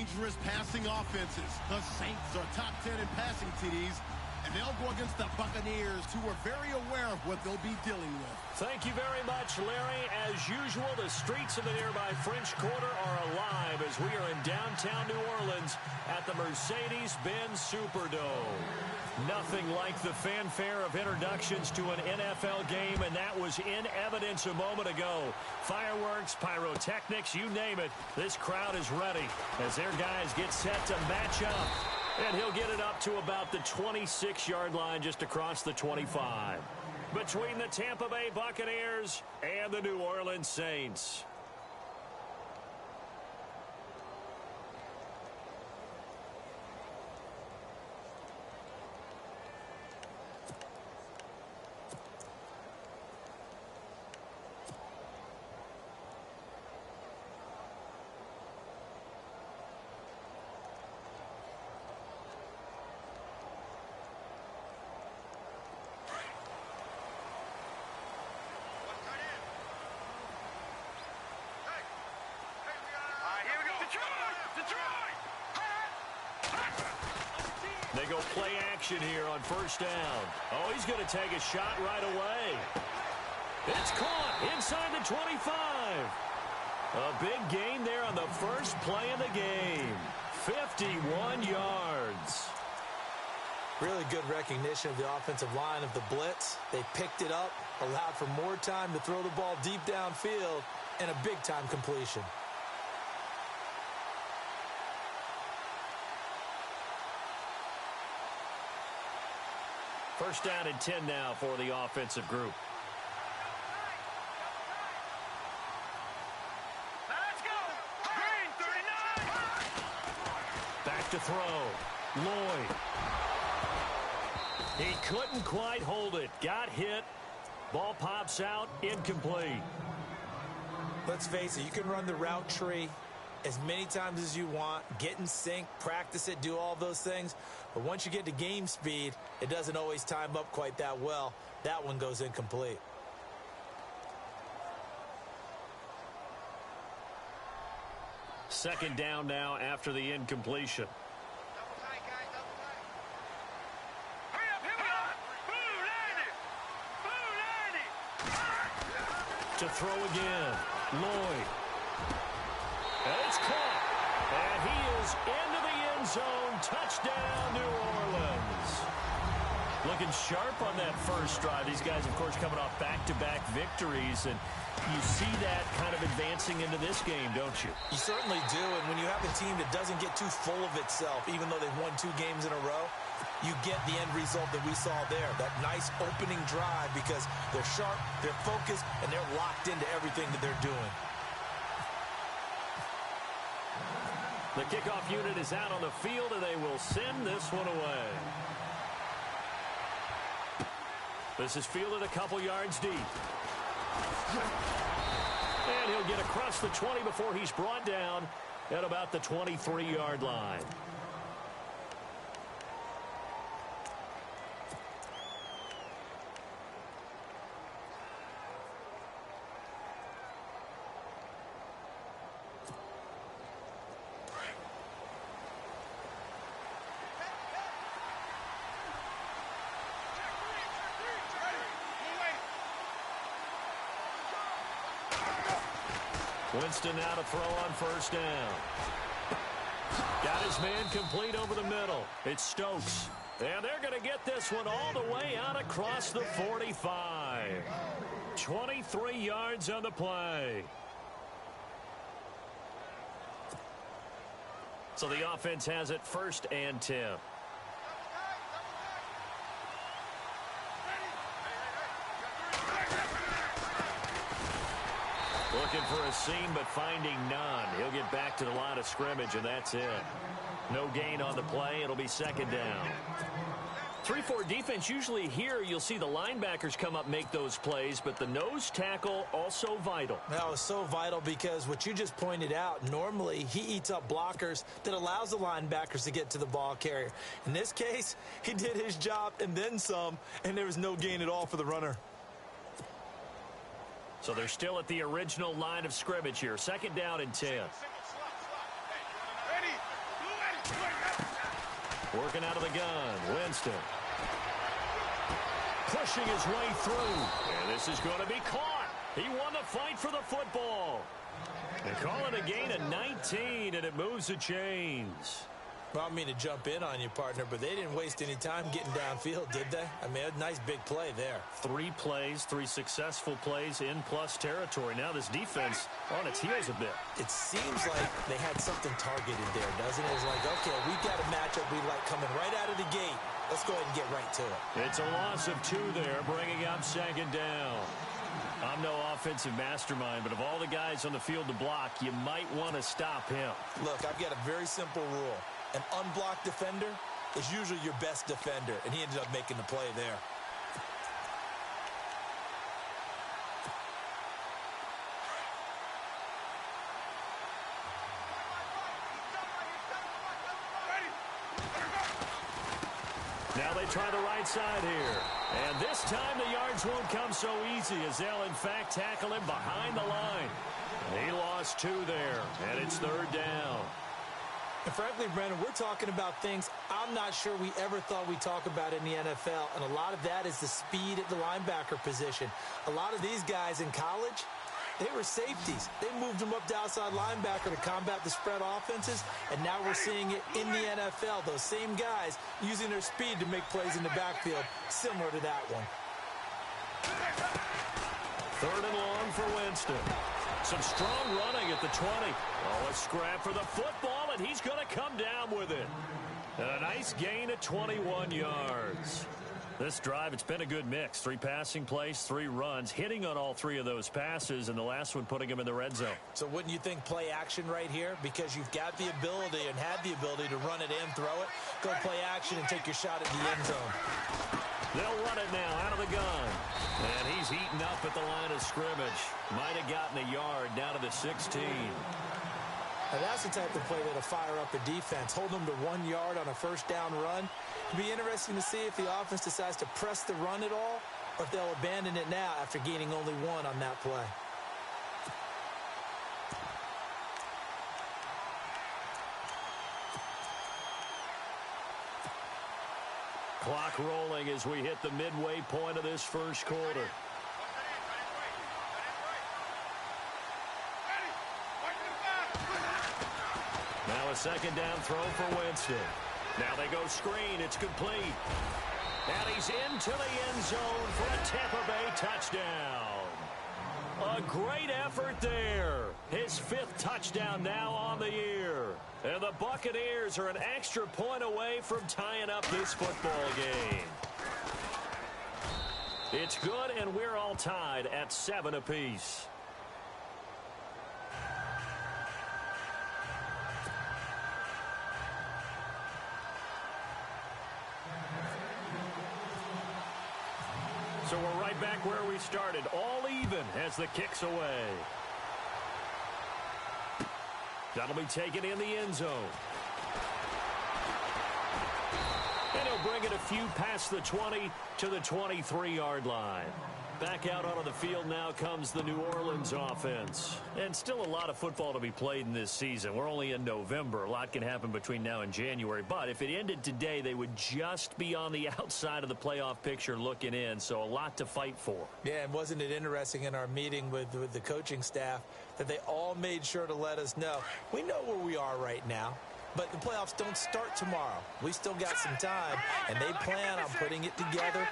dangerous passing offenses. The Saints are top 10 in passing TDs, and they'll go against the Buccaneers, who are very aware of what they'll be dealing with. Thank you very much, Larry. As usual, the streets of the nearby French Quarter are alive as we are in downtown New Orleans at the Mercedes-Benz Superdome. Nothing like the fanfare of introductions to an NFL game, and that was in evidence a moment ago. Fireworks, pyrotechnics, you name it. This crowd is ready as their guys get set to match up. And he'll get it up to about the 26-yard line just across the 25. Between the Tampa Bay Buccaneers and the New Orleans Saints. They go play action here on first down. Oh, he's going to take a shot right away. It's caught inside the 25. A big gain there on the first play of the game. 51 yards. Really good recognition of the offensive line of the blitz. They picked it up, allowed for more time to throw the ball deep downfield, and a big-time completion. First down and 10 now for the offensive group. Let's go! Green 39! Back to throw. Lloyd. He couldn't quite hold it. Got hit. Ball pops out. Incomplete. Let's face it, you can run the route tree as many times as you want, get in sync, practice it, do all those things. But once you get to game speed, it doesn't always time up quite that well. That one goes incomplete. Second down now after the incompletion. Hurry up, here we go! Boo, To throw again. Lloyd. And it's caught. And he is into the end zone. Touchdown, New Orleans. Looking sharp on that first drive. These guys, of course, coming off back-to-back victories. And you see that kind of advancing into this game, don't you? You certainly do. And when you have a team that doesn't get too full of itself, even though they've won 2 games in a row, you get the end result that we saw there. That nice opening drive because they're sharp, they're focused, and they're locked into everything that they're doing. The kickoff unit is out on the field, and they will send this one away. This is fielded a couple yards deep. And he'll get across the 20 before he's brought down at about the 23-yard line. Winston now to throw on first down. Got his man complete over the middle. It's Stokes. And they're going to get this one all the way out across the 45. 23 yards on the play. So the offense has it first and 10. Looking for a seam, but finding none. He'll get back to the line of scrimmage, and that's it. No gain on the play. It'll be second down. 3-4 defense, usually here you'll see the linebackers come up, make those plays, but the nose tackle also vital. That was so vital because what you just pointed out, normally he eats up blockers that allows the linebackers to get to the ball carrier. In this case, he did his job and then some, and there was no gain at all for the runner. So they're still at the original line of scrimmage here. Second down and 10. Ready? Working out of the gun, Winston. Pushing his way through. And this is going to be caught. He won the fight for the football. They call it a gain of 19, and it moves the chains. Well, I mean to jump in on you, partner, but they didn't waste any time getting downfield, did they? I mean, a nice big play there. 3 plays, 3 successful plays in plus territory. Now this defense on its heels a bit. It seems like they had something targeted there, doesn't it? It's like, okay, we've got a matchup we like coming right out of the gate. Let's go ahead and get right to it. It's a loss of 2 there, bringing up 2nd down. I'm no offensive mastermind, but of all the guys on the field to block, you might want to stop him. Look, I've got a very simple rule. An unblocked defender is usually your best defender, and he ended up making the play there. Now they try the right side here. And this time the yards won't come so easy as they'll, in fact, tackle him behind the line. He lost 2 there, and it's 3rd down. And frankly, Brendan, we're talking about things I'm not sure we ever thought we'd talk about in the NFL, and a lot of that is the speed at the linebacker position. A lot of these guys in college, they were safeties. They moved them up to outside linebacker to combat the spread offenses, and now we're seeing it in the NFL. Those same guys using their speed to make plays in the backfield, similar to that one. 3rd and long for Winston. Some strong running at the 20. Oh, a scrap for the football, and he's going to come down with it. And a nice gain of 21 yards. This drive, it's been a good mix. 3 passing plays, 3 runs, hitting on all 3 of those passes, and the last one putting him in the red zone. So wouldn't you think play action right here? Because you've got the ability and had the ability to run it and throw it. Go play action and take your shot at the end zone. They'll run it now out of the gun. And he's eaten up at the line of scrimmage. Might have gotten a yard down to the 16. Now that's the type of play that'll fire up the defense. Hold them to 1 yard on a 1st down run. It'll be interesting to see if the offense decides to press the run at all, or if they'll abandon it now after gaining only 1 on that play. Clock rolling as we hit the midway point of this 1st quarter. Now a 2nd down throw for Winston. Now they go screen. It's complete. And he's into the end zone for a Tampa Bay touchdown. A great effort there. His 5th touchdown now on the year. And the Buccaneers are an extra point away from tying up this football game. It's good, and we're all tied at 7 apiece. So we're right back where we started, all even as the kick's away. That'll be taken in the end zone. And he'll bring it a few past the 20 to the 23-yard line. Back out onto the field now comes the New Orleans offense. And still a lot of football to be played in this season. We're only in November. A lot can happen between now and January. But if it ended today, they would just be on the outside of the playoff picture looking in. So a lot to fight for. Yeah, and wasn't it interesting in our meeting with the coaching staff that they all made sure to let us know, we know where we are right now. But the playoffs don't start tomorrow. We still got some time, and they plan on putting it together,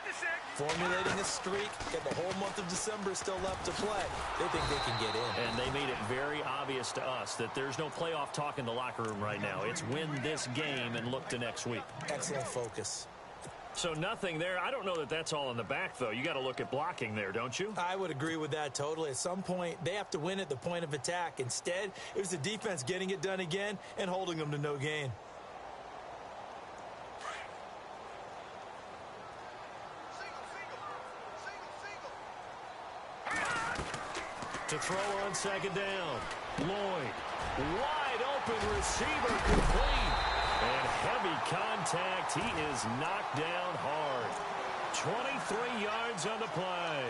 formulating a streak, and the whole month of December is still left to play. They think they can get in. And they made it very obvious to us that there's no playoff talk in the locker room right now. It's win this game and look to next week. Excellent focus. So nothing there. I don't know that that's all in the back, though. You got to look at blocking there, don't you? I would agree with that totally. At some point, they have to win at the point of attack. Instead, it was the defense getting it done again and holding them to no gain. To throw on 2nd down. Lloyd. Wide open receiver complete. And heavy contact. He is knocked down hard. 23 yards on the play.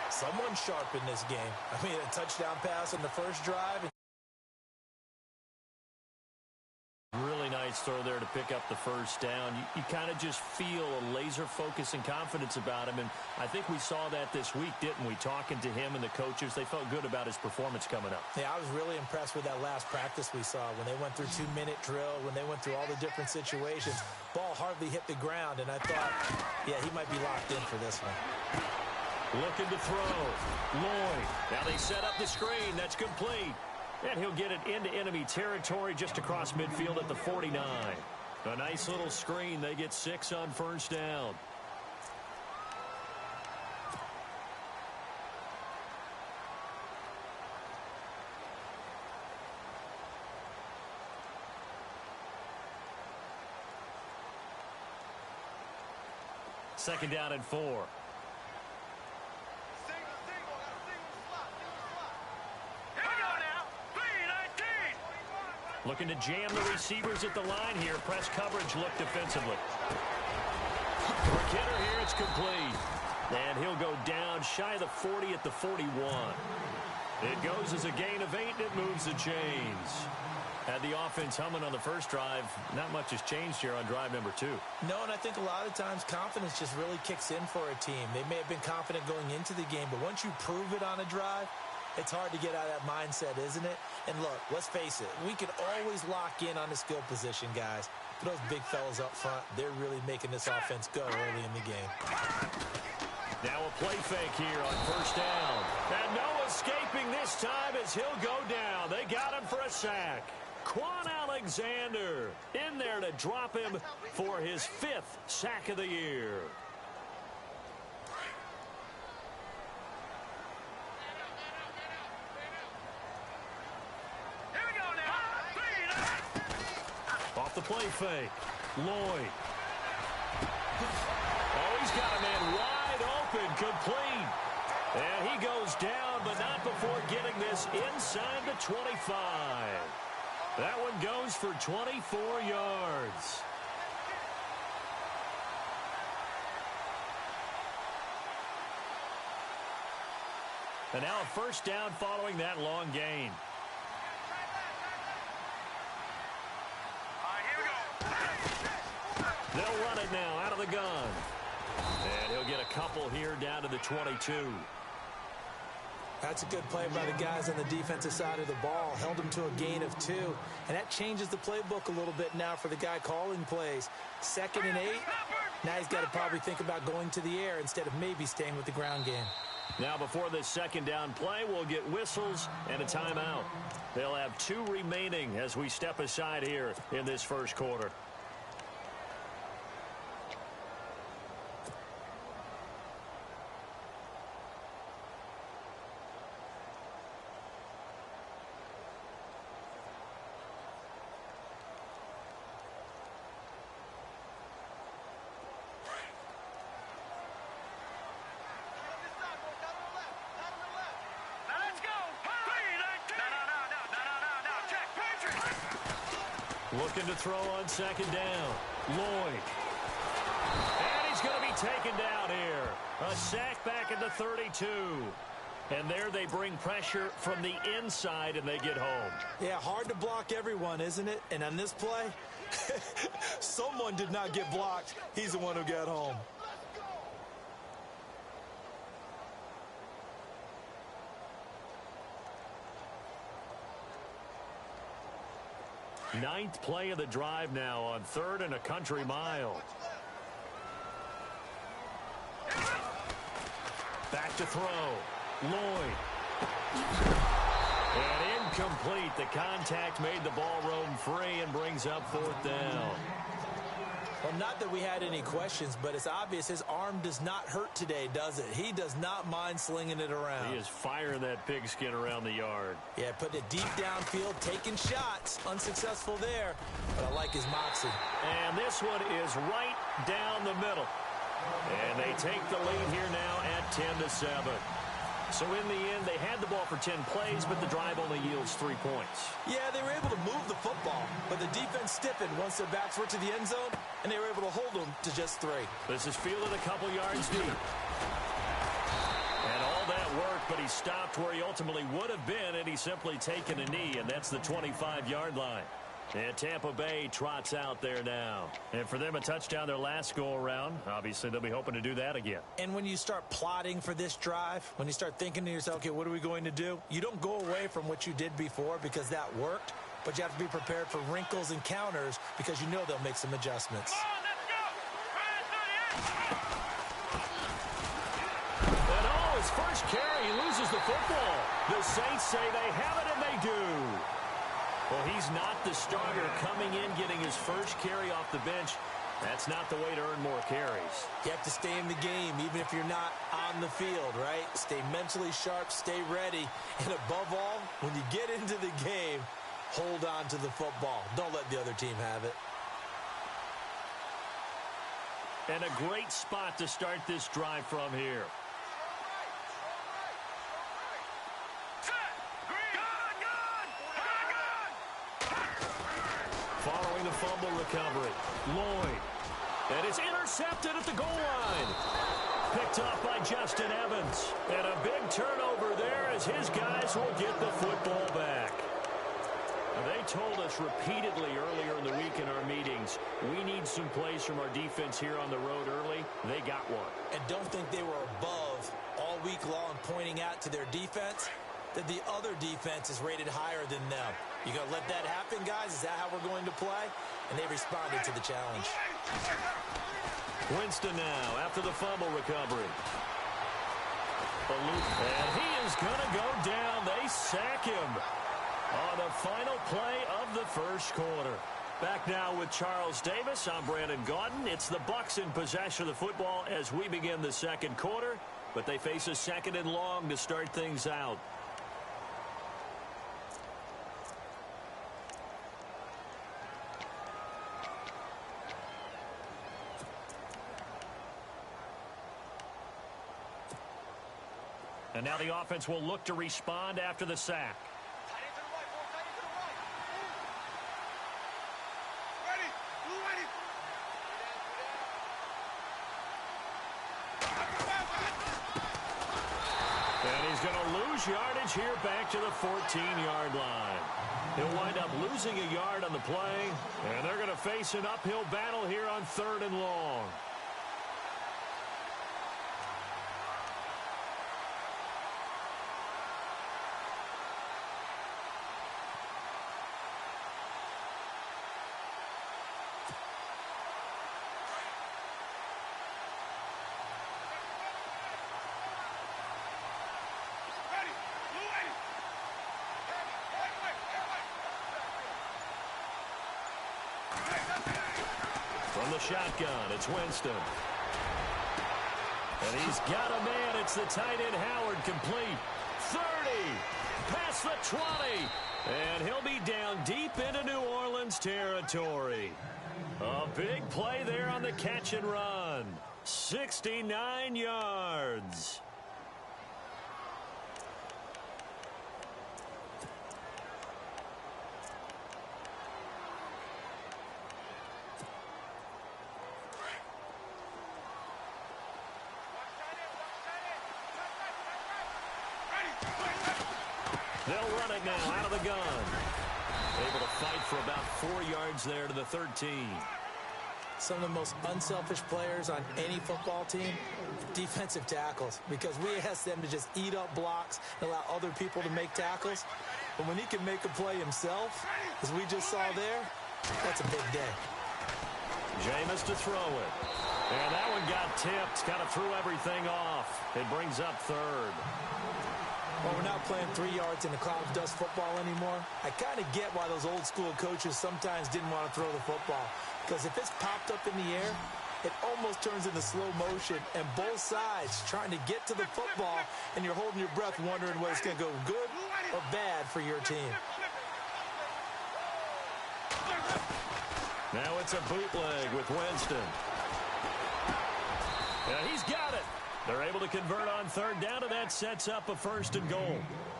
Someone sharp in this game. I mean, a touchdown pass on the first drive. Really nice nice throw there to pick up the first down. You kind of just feel a laser focus and confidence about him, and I think we saw that this week, didn't we? Talking to him and the coaches, they felt good about his performance coming up. Yeah, I was really impressed with that last practice we saw when they went through 2-minute drill, when they went through all the different situations. Ball hardly hit the ground, and I thought, yeah, he might be locked in for this one. Looking to throw. Lloyd. Now they set up the screen. That's complete. And he'll get it into enemy territory just across midfield at the 49. A nice little screen. They get 6 on first down. Second down and 4. Looking to jam the receivers at the line here. Press coverage look defensively. For Kidder here, it's complete. And he'll go down shy of the 40 at the 41. It goes as a gain of 8, and it moves the chains. Had the offense humming on the first drive. Not much has changed here on drive number 2. No, and I think a lot of times confidence just really kicks in for a team. They may have been confident going into the game, but once you prove it on a drive, it's hard to get out of that mindset, isn't it? And look, let's face it, we can always lock in on the skill position, guys. But those big fellas up front, they're really making this offense go early in the game. Now a play fake here on first down. And no escaping this time as he'll go down. They got him for a sack. Quan Alexander in there to drop him for his 5th sack of the year. Off the play fake. Lloyd. Oh, he's got a man wide open, complete. And he goes down, but not before getting this inside the 25. That one goes for 24 yards. And now a first down following that long gain. They'll run it now out of the gun. And he'll get a couple here down to the 22. That's a good play by the guys on the defensive side of the ball. Held him to a gain of 2. And that changes the playbook a little bit now for the guy calling plays. 2nd and 8. Now he's got to probably think about going to the air instead of maybe staying with the ground game. Now before this second down play, we'll get whistles and a timeout. They'll have 2 remaining as we step aside here in this first quarter. Looking to throw on second down. Lloyd. And he's going to be taken down here. A sack back at the 32. And there they bring pressure from the inside, and they get home. Yeah, hard to block everyone, isn't it? And on this play, someone did not get blocked. He's the one who got home. Ninth play of the drive now on 3rd and a country mile. Back to throw. Lloyd. And incomplete. The contact made the ball roam free and brings up 4th down. Well, not that we had any questions, but it's obvious his arm does not hurt today, does it? He does not mind slinging it around. He is firing that pigskin around the yard. Yeah, putting it deep downfield, taking shots. Unsuccessful there, but I like his moxie. And this one is right down the middle. And they take the lead here now at 10-7. So in the end, they had the ball for 10 plays, but the drive only yields 3 points. Yeah, they were able to move the football, but the defense stiffened once their backs were to the end zone, and they were able to hold them to just 3. This is fielded a couple yards deep. And all that work, but he stopped where he ultimately would have been, and he's simply taken a knee, and that's the 25-yard line. And Tampa Bay trots out there now. And for them, a touchdown their last go-around. Obviously, they'll be hoping to do that again. And when you start plotting for this drive, when you start thinking to yourself, okay, what are we going to do? You don't go away from what you did before because that worked, but you have to be prepared for wrinkles and counters because you know they'll make some adjustments. And his first carry, he loses the football. The Saints say they have it, and they do. Well, he's not the starter coming in, getting his first carry off the bench. That's not the way to earn more carries. You have to stay in the game, even if you're not on the field, right? Stay mentally sharp, stay ready, and above all, when you get into the game, hold on to the football. Don't let the other team have it. And a great spot to start this drive from here. Following the fumble recovery, Lloyd. And it's intercepted at the goal line. Picked up by Justin Evans. And a big turnover there as his guys will get the football back. Now, they told us repeatedly earlier in the week in our meetings, we need some plays from our defense here on the road early. They got one. And don't think they were above all week long pointing out to their defense that the other defense is rated higher than them. You going to let that happen, guys? Is that how we're going to play? And they responded to the challenge. Winston now after the fumble recovery. And he is going to go down. They sack him on the final play of the first quarter. Back now with Charles Davis. I'm Brandon Gaudin. It's the Bucs in possession of the football as we begin the second quarter. But they face a second and long to start things out. And now the offense will look to respond after the sack. And he's going to lose yardage here back to the 14-yard line. He'll wind up losing a yard on the play, and they're going to face an uphill battle here on 3rd and long. From the shotgun, it's Winston. And he's got a man. It's the tight end, Howard, complete. 30, past the 20. And he'll be down deep into New Orleans territory. A big play there on the catch and run. 69 yards. They'll run it now out of the gun. Able to fight for about 4 yards there to the 13. Some of the most unselfish players on any football team, defensive tackles, because we ask them to just eat up blocks and allow other people to make tackles. But when he can make a play himself, as we just saw there, that's a big day. Jameis to throw it. And that one got tipped, kind of threw everything off. It brings up 3rd. Well, we're not playing 3 yards in a cloud of dust football anymore. I kind of get why those old school coaches sometimes didn't want to throw the football. Because if it's popped up in the air, it almost turns into slow motion. And both sides trying to get to the football, and you're holding your breath wondering whether it's going to go good or bad for your team. Now it's a bootleg with Winston. Yeah, he's got it. They're able to convert on 3rd down, and that sets up a 1st and goal.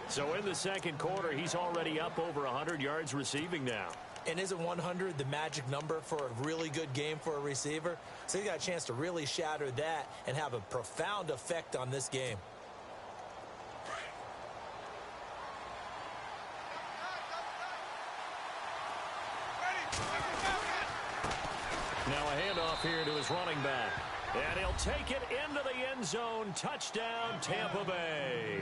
So in the second quarter, he's already up over 100 yards receiving now. And isn't 100 the magic number for a really good game for a receiver? So he got a chance to really shatter that and have a profound effect on this game. here to his running back. And he'll take it into the end zone. Touchdown, Tampa Bay.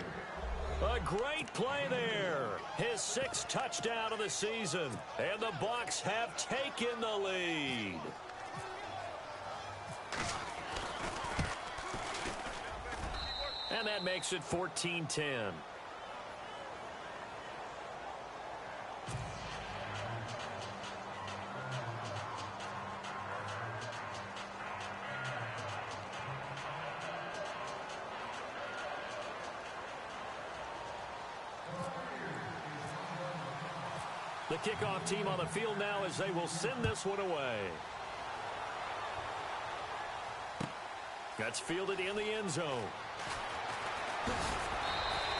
A great play there. His 6th touchdown of the season. And the Bucs have taken the lead. And that makes it 14-10. The kickoff team on the field now as they will send this one away. That's fielded in the end zone.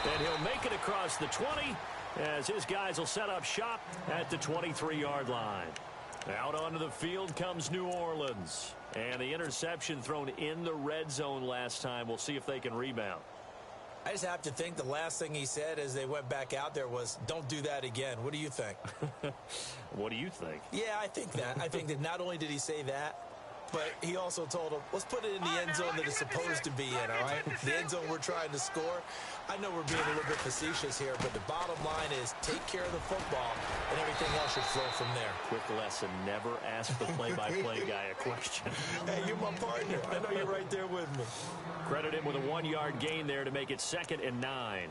And he'll make it across the 20 as his guys will set up shop at the 23-yard line. Out onto the field comes New Orleans. And the interception thrown in the red zone last time. We'll see if they can rebound. I just have to think the last thing he said as they went back out there was, don't do that again. What do you think? What do you think? Yeah, I think that. I think that not only did he say that, but he also told him, let's put it in the end zone that it's supposed to be in, all right? The end zone we're trying to score. I know we're being a little bit facetious here, but the bottom line is take care of the football, and everything else should flow from there. Quick lesson, never ask the play-by-play guy a question. Hey, you're my partner. I know you're right there with me. Credit him with a 1-yard gain there to make it 2nd and 9.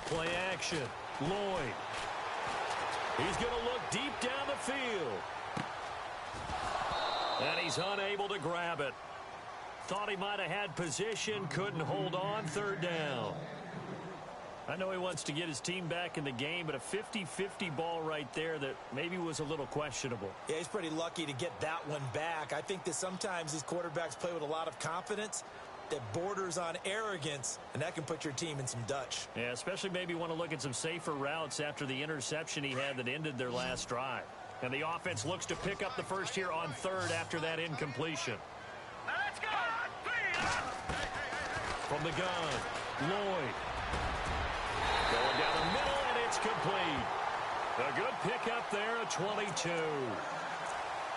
Play action. Lloyd. He's going to look deep down the field. And he's unable to grab it. Thought he might have had position. Couldn't hold on. 3rd down. I know he wants to get his team back in the game, but a 50-50 ball right there that maybe was a little questionable. Yeah, he's pretty lucky to get that one back. I think that sometimes these quarterbacks play with a lot of confidence that borders on arrogance, and that can put your team in some Dutch. Yeah, especially maybe want to look at some safer routes after the interception he had that ended their last drive. And the offense looks to pick up the first here on 3rd after that incompletion. Let's go! From the gun, Lloyd. Going down the middle, and it's complete. A good pickup there, a 22.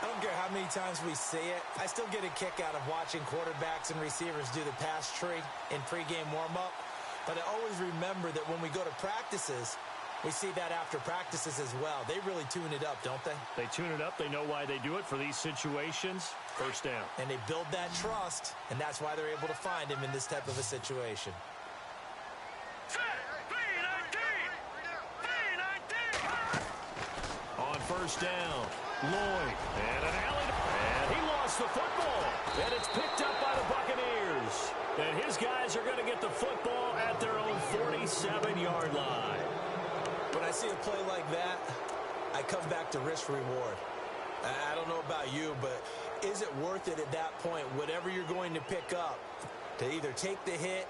I don't care how many times we see it. I still get a kick out of watching quarterbacks and receivers do the pass tree in pregame warm-up. But I always remember that when we go to practices, we see that after practices as well. They really tune it up, don't they? They tune it up. They know why they do it for these situations. 1st down. And they build that trust, and that's why they're able to find him in this type of a situation. On 1st down, Lloyd. And an alley. And he lost the football. And it's picked up by the Buccaneers. And his guys are going to get the football at their own 47-yard line. When I see a play like that, I come back to risk-reward. I don't know about you, but is it worth it at that point, whatever you're going to pick up, to either take the hit,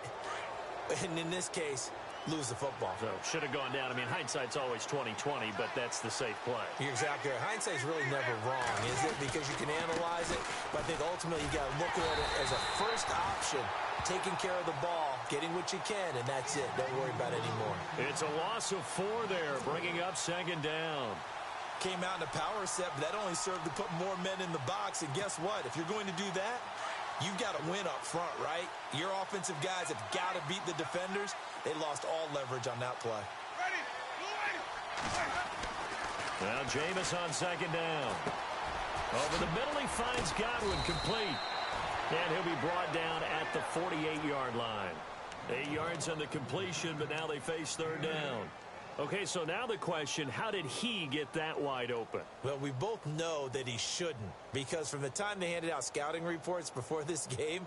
and in this case, lose the football? So, should have gone down. I mean, hindsight's always 20/20, but that's the safe play. You're exactly right. Hindsight's really never wrong, is it? Because you can analyze it, but I think ultimately you got to look at it as a first option, taking care of the ball, getting what you can, and that's it. Don't worry about it anymore. It's a loss of 4 there, bringing up 2nd down. Came out in a power set, but that only served to put more men in the box, and guess what? If you're going to do that, you've got to win up front, right? Your offensive guys have got to beat the defenders. They lost all leverage on that play. Now Jameis on 2nd down. Over the middle, he finds Godwin complete. And he'll be brought down at the 48-yard line. 8 yards on the completion, but now they face 3rd down. Okay, so now the question, how did he get that wide open? Well, we both know that he shouldn't, because from the time they handed out scouting reports before this game,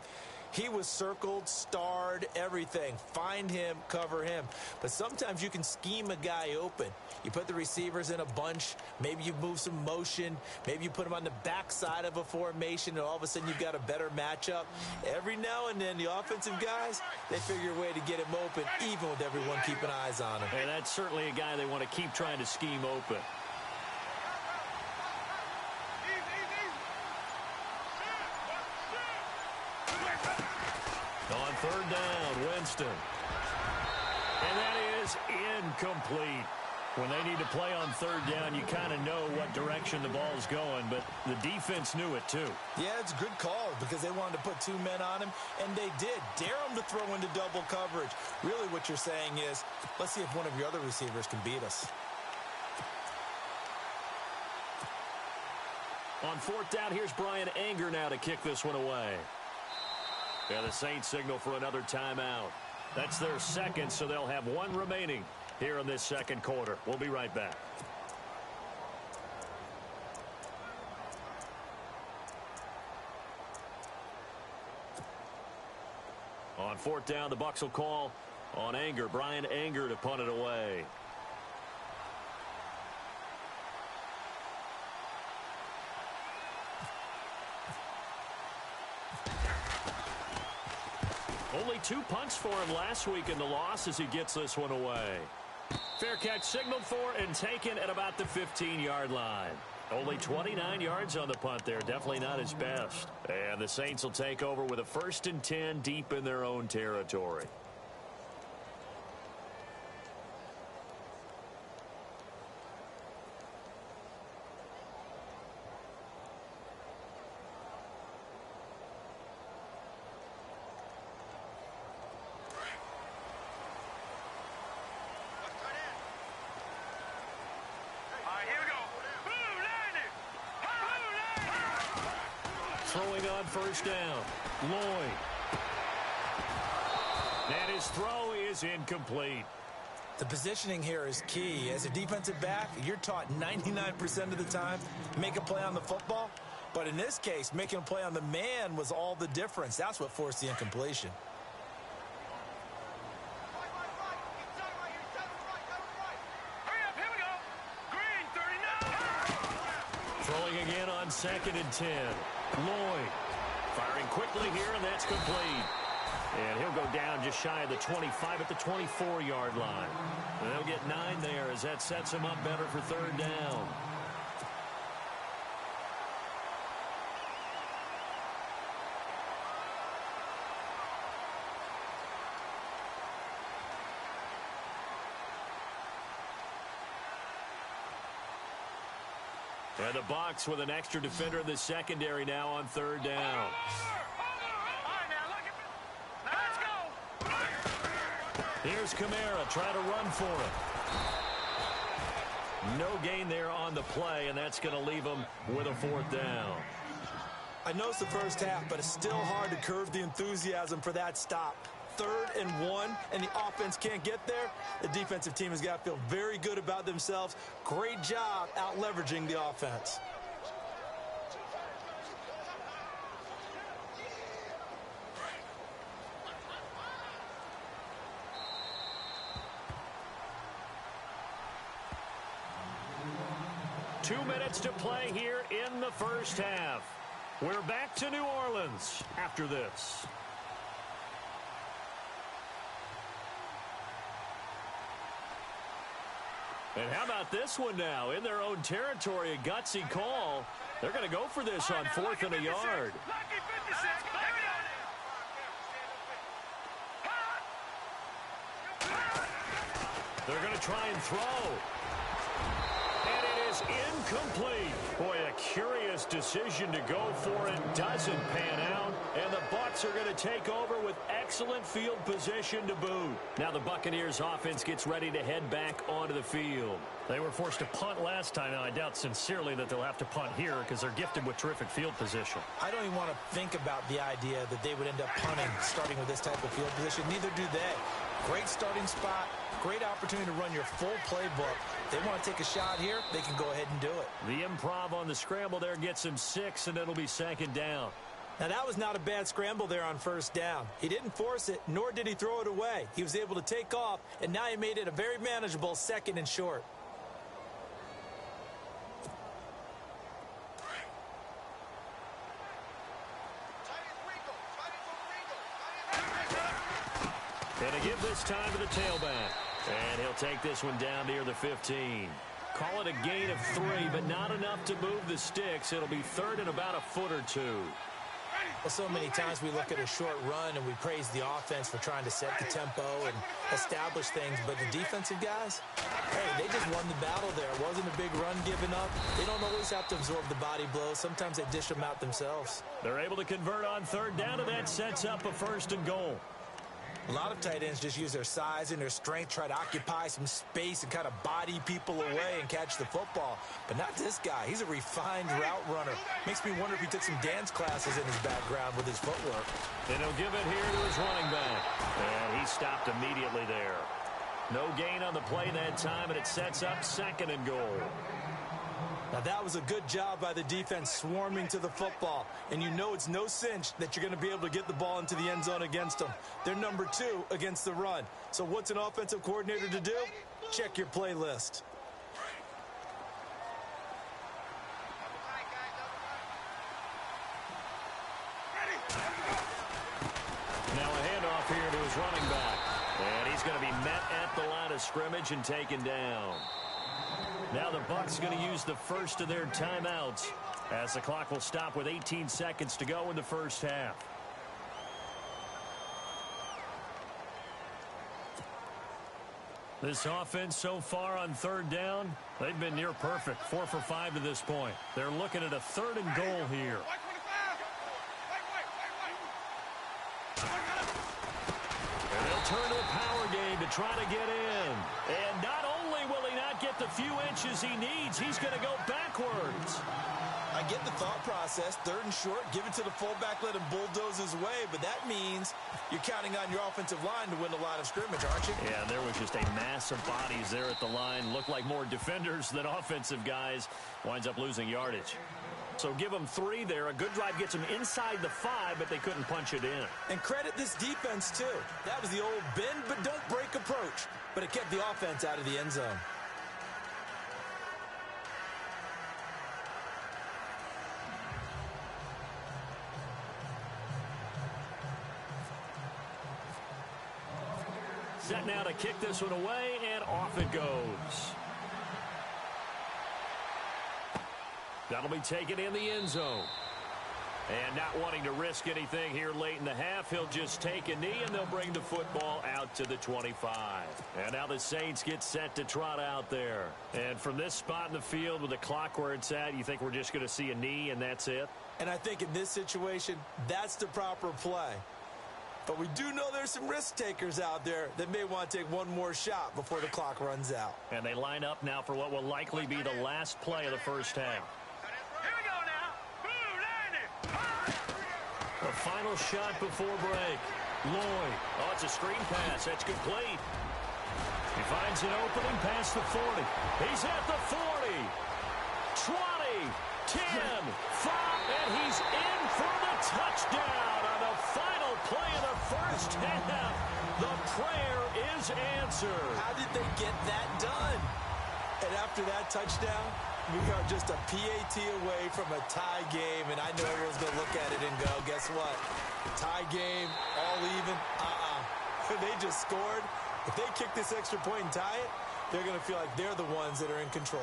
He was circled, starred, everything. Find him, cover him. But sometimes you can scheme a guy open. You put the receivers in a bunch. Maybe you move some motion. Maybe you put them on the backside of a formation, and all of a sudden you've got a better matchup. Every now and then, the offensive guys, they figure a way to get him open, even with everyone keeping eyes on him. And that's certainly a guy they want to keep trying to scheme open. On third down, Winston. And that is incomplete. When they need to play on third down, you kind of know what direction the ball's going, but the defense knew it too. Yeah, it's a good call because they wanted to put two men on him, and they did. Dare him to throw into double coverage. Really what you're saying is, let's see if one of your other receivers can beat us. On fourth down, here's Brian Anger now to kick this one away. Yeah, the Saints signal for another timeout. That's their second, so they'll have one remaining here in this second quarter. We'll be right back. On fourth down, the Bucs will call on Anger. Brian Anger to punt it away. Only 2 punts for him last week in the loss as he gets this one away. Fair catch signaled for and taken at about the 15-yard line. Only 29 yards on the punt there. Definitely not his best. And the Saints will take over with a 1st and 10 deep in their own territory. Throwing on first down, Lloyd. And his throw is incomplete. The positioning here is key. As a defensive back, you're taught 99% of the time, make a play on the football. But in this case, making a play on the man was all the difference. That's what forced the incompletion. Throwing again on 2nd and 10. Lloyd firing quickly here, and that's complete. And he'll go down just shy of the 25 at the 24-yard line. And they'll get 9 there as that sets him up better for third down. And the Bucs with an extra defender in the secondary now on third down. Here's Kamara trying to run for him. No gain there on the play, and that's going to leave him with a 4th down. I know it's the first half, but it's still hard to curb the enthusiasm for that stop. 3rd and 1, and the offense can't get there. The defensive team has got to feel very good about themselves. Great job out leveraging the offense. Two minutes to play here in the first half. We're back to New Orleans after this. And how about this one now? In their own territory, a gutsy call. They're going to go for this on 4th and a yard. They're going to try and throw. And it is incomplete. Boy, a curious decision to go for it. Doesn't pan out. And the Bucs are going to take over with excellent field position to boot. Now the Buccaneers offense gets ready to head back onto the field. They were forced to punt last time. Now I doubt sincerely that they'll have to punt here because they're gifted with terrific field position. I don't even want to think about the idea that they would end up punting starting with this type of field position. Neither do they. Great starting spot. Great opportunity to run your full playbook. They want to take a shot here, they can go ahead and do it. The improv on the scramble there gets him 6, and it'll be 2nd down. Now, that was not a bad scramble there on first down. He didn't force it, nor did he throw it away. He was able to take off, and now he made it a very manageable 2nd and short. And to give this time to the tailback. And he'll take this one down near the 15. Call it a gain of 3, but not enough to move the sticks. It'll be 3rd and about a foot or 2. Well, so many times we look at a short run and we praise the offense for trying to set the tempo and establish things, but the defensive guys, hey, they just won the battle there. It wasn't a big run given up. They don't always have to absorb the body blows. Sometimes they dish them out themselves. They're able to convert on 3rd down, and that sets up a 1st and goal. A lot of tight ends just use their size and their strength, try to occupy some space and kind of body people away and catch the football. But not this guy. He's a refined route runner. Makes me wonder if he took some dance classes in his background with his footwork. And he'll give it here to his running back. And he stopped immediately there. No gain on the play that time, and it sets up 2nd and goal. Now, that was a good job by the defense swarming to the football. And you know it's no cinch that you're going to be able to get the ball into the end zone against them. They're number 2 against the run. So what's an offensive coordinator to do? Check your playlist. Now a handoff here to his running back. And he's going to be met at the line of scrimmage and taken down. Now the Bucs going to use the first of their timeouts as the clock will stop with 18 seconds to go in the first half. This offense so far on 3rd down, they've been near perfect. 4 for 5 to this point. They're looking at a 3rd and goal here. And they'll turn to a power game to try to get in. And not only will he not get the few inches he needs, he's going to go backwards. I get the thought process. 3rd and short, give it to the fullback, let him bulldoze his way. But that means you're counting on your offensive line to win the line of scrimmage, aren't you? Yeah, there was just a mass of bodies there at the line. Looked like more defenders than offensive guys. Winds up losing yardage. So give them 3 there. A good drive gets them inside the 5, but they couldn't punch it in. And credit this defense, too. That was the old bend but don't break approach. But it kept the offense out of the end zone. Set now to kick this one away, and off it goes. That'll be taken in the end zone. And not wanting to risk anything here late in the half, he'll just take a knee, and they'll bring the football out to the 25. And now the Saints get set to trot out there. And from this spot in the field with the clock where it's at, you think we're just going to see a knee and that's it? And I think in this situation, that's the proper play. But we do know there's some risk takers out there that may want to take one more shot before the clock runs out. And they line up now for what will likely be the last play of the first half. Here we go now. The final shot before break. Lloyd. Oh, it's a screen pass. That's complete. He finds an opening past the 40. He's at the 40. 20. 10. 5. And he's in for the touchdown on the final play of the first half. The prayer is answered. How did they get that done? And after that touchdown, we are just a PAT away from a tie game, and I know everyone's going to look at it and go, guess what? Tie game, all even, They just scored. If they kick this extra point and tie it, they're going to feel like they're the ones that are in control.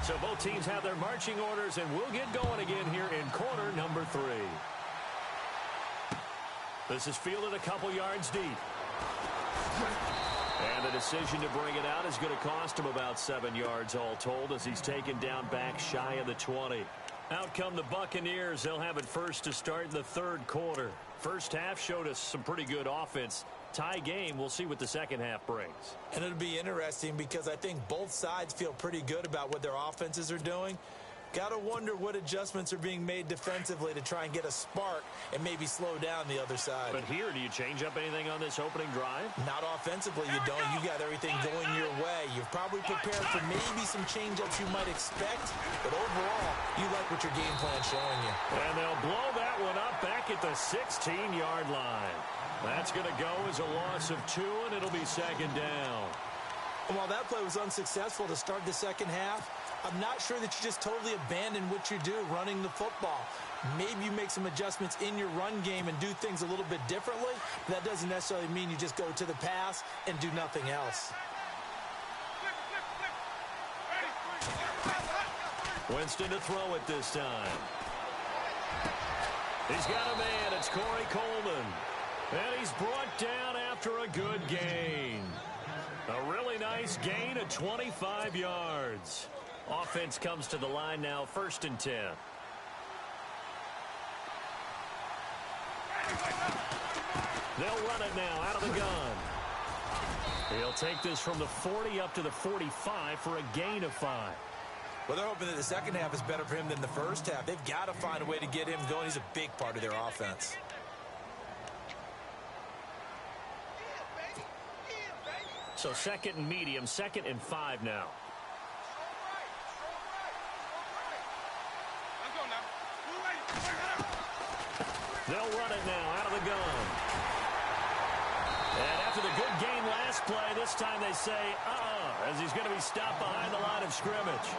So both teams have their marching orders, and we'll get going again here in quarter number 3. This is fielded a couple yards deep. And the decision to bring it out is going to cost him about 7 yards all told as he's taken down back shy of the 20. Out come the Buccaneers. They'll have it first to start in the 3rd quarter. First half showed us some pretty good offense. Tie game, we'll see what the second half brings. And it'll be interesting because I think both sides feel pretty good about what their offenses are doing. Got to wonder what adjustments are being made defensively to try and get a spark and maybe slow down the other side. But here, do you change up anything on this opening drive? Not offensively, you don't. You got everything going your way. You've probably prepared for maybe some change-ups you might expect, but overall, you like what your game plan's showing you. And they'll blow that one up back at the 16-yard line. That's going to go as a loss of 2, and it'll be second down. And while that play was unsuccessful to start the second half, I'm not sure that you just totally abandon what you do running the football. Maybe you make some adjustments in your run game and do things a little bit differently. But that doesn't necessarily mean you just go to the pass and do nothing else. Winston to throw it this time. He's got a man. It's Corey Coleman. And he's brought down after a good gain. A really nice gain of 25 yards. Offense comes to the line now, 1st and 10. They'll run it now out of the gun. He'll take this from the 40 up to the 45 for a gain of 5. Well, they're hoping that the second half is better for him than the first half. They've got to find a way to get him going. He's a big part of their offense. So 2nd and medium, 2nd and 5 now. They'll run it now out of the gun. And after the good game last play, this time they say, as he's going to be stopped behind the line of scrimmage.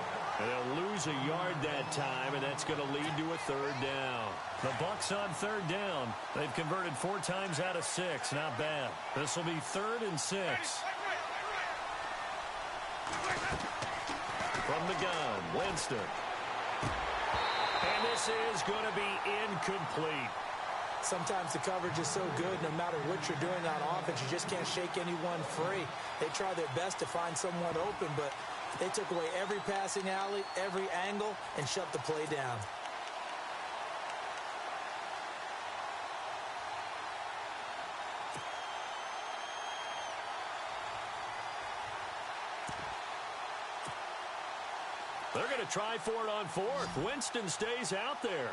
And they'll lose a yard that time, and that's going to lead to a 3rd down. The Bucs on 3rd down. They've converted 4 times out of 6. Not bad. This will be 3rd and 6. From the gun, Winston. And this is going to be incomplete. Sometimes the coverage is so good, no matter what you're doing on offense, you just can't shake anyone free. They try their best to find someone open, but they took away every passing alley, every angle, and shut the play down. They're going to try for it on 4th. Winston stays out there.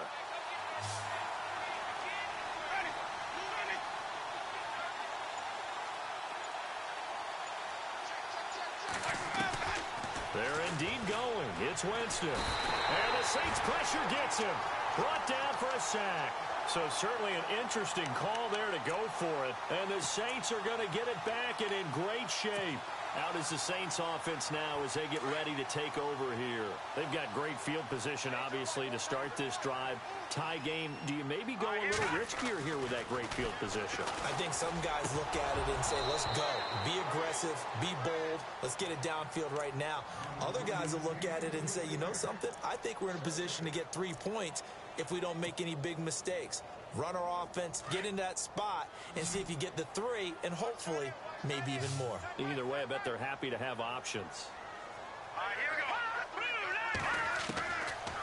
They're indeed going. It's Winston. And the Saints pressure gets him. Brought down for a sack. So certainly an interesting call there to go for it. And the Saints are going to get it back and in great shape. Out is the Saints offense now as they get ready to take over here. They've got great field position, obviously, to start this drive. Tie game, do you maybe go a little riskier here with that great field position? I think some guys look at it and say, let's go. Be aggressive. Be bold. Let's get it downfield right now. Other guys will look at it and say, you know something? I think we're in a position to get 3 points if we don't make any big mistakes. Run our offense, get in that spot, and see if you get the 3, and hopefully, maybe even more. Either way, I bet they're happy to have options.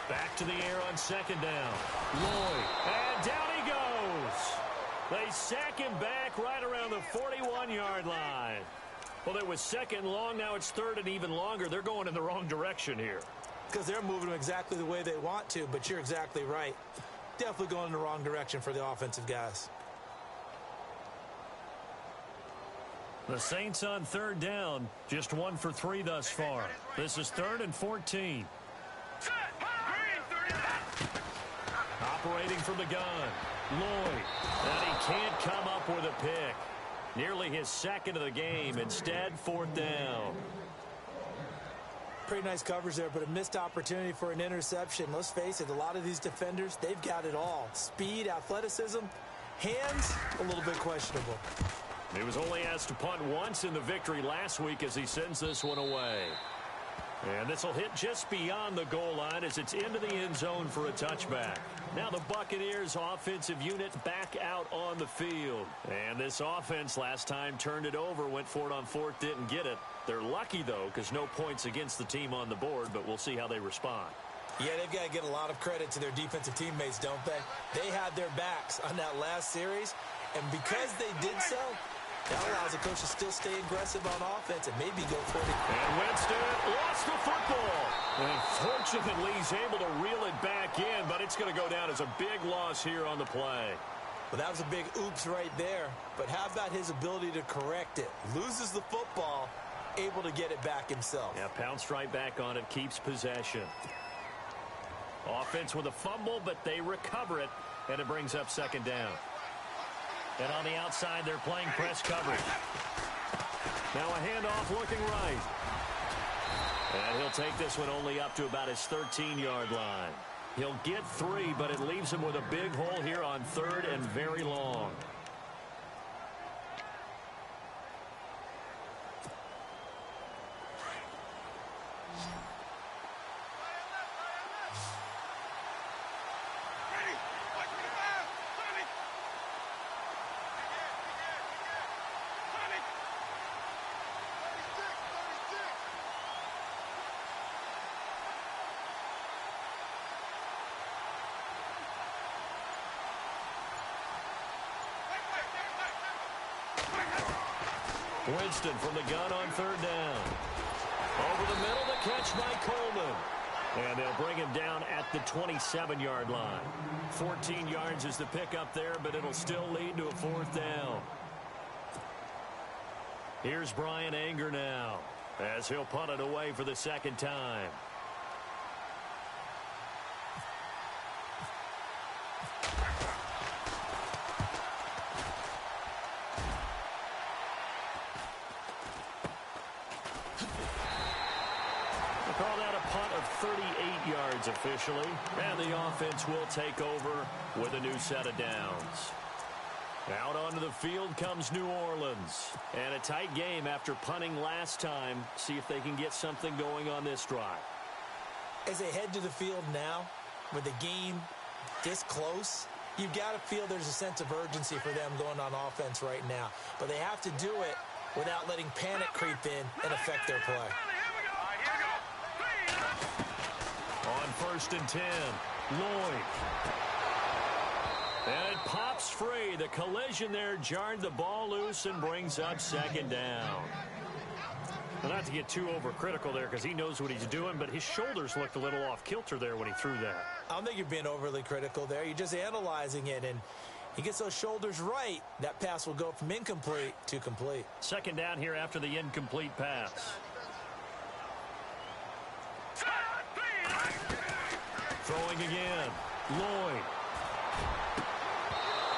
Back to the air on 2nd down. Lloyd, and down he goes. They sack him back right around the 41-yard line. Well, it was 2nd long, now it's 3rd and even longer. They're going in the wrong direction here. Because they're moving them exactly the way they want to, but you're exactly right. Definitely going in the wrong direction for the offensive guys. The Saints on 3rd down, just 1 for 3 thus far. This is 3rd and 14. Operating from the gun, Lloyd. And he can't come up with a pick. Nearly his 2nd of the game. Instead, 4th down. Pretty nice coverage there, but a missed opportunity for an interception. Let's face it, a lot of these defenders, they've got it all. Speed, athleticism, hands, a little bit questionable. He was only asked to punt once in the victory last week as he sends this one away. And this will hit just beyond the goal line as it's into the end zone for a touchback. Now the Buccaneers offensive unit back out on the field. And this offense last time turned it over, went for it on 4th, didn't get it. They're lucky, though, because no points against the team on the board, but we'll see how they respond. Yeah, they've got to get a lot of credit to their defensive teammates, don't they? They had their backs on that last series, and because they did so, That allows the coach to still stay aggressive on offense and maybe go for it. And Winston lost the football. And fortunately, he's able to reel it back in, but it's going to go down as a big loss here on the play. Well, that was a big oops right there. But how about his ability to correct it? Loses the football, able to get it back himself. Yeah, pounced right back on it, keeps possession. Offense with a fumble, but they recover it, and it brings up second down. And on the outside, they're playing press coverage. Now a handoff looking right. And he'll take this one only up to about his 13-yard line. He'll get 3, but it leaves him with a big hole here on 3rd and very long. Winston from the gun on 3rd down. Over the middle, the catch by Coleman. And they'll bring him down at the 27-yard line. 14 yards is the pickup there, but it'll still lead to a 4th down. Here's Brian Anger now, as he'll punt it away for the 2nd time. Call that a punt of 38 yards officially, and the offense will take over with a new set of downs. Out onto the field comes New Orleans, and a tight game after punting last time. See if they can get something going on this drive. As they head to the field now, with the game this close, you've got to feel there's a sense of urgency for them going on offense right now. But they have to do it without letting panic creep in and affect their play. On 1st and 10, Lloyd. And it pops free. The collision there jarred the ball loose and brings up 2nd down. Well, not to get too overcritical there because he knows what he's doing, but his shoulders looked a little off kilter there when he threw that. I don't think you're being overly critical there. You're just analyzing it, and he gets those shoulders right. That pass will go from incomplete to complete. 2nd down here after the incomplete pass. Throwing again. Lloyd.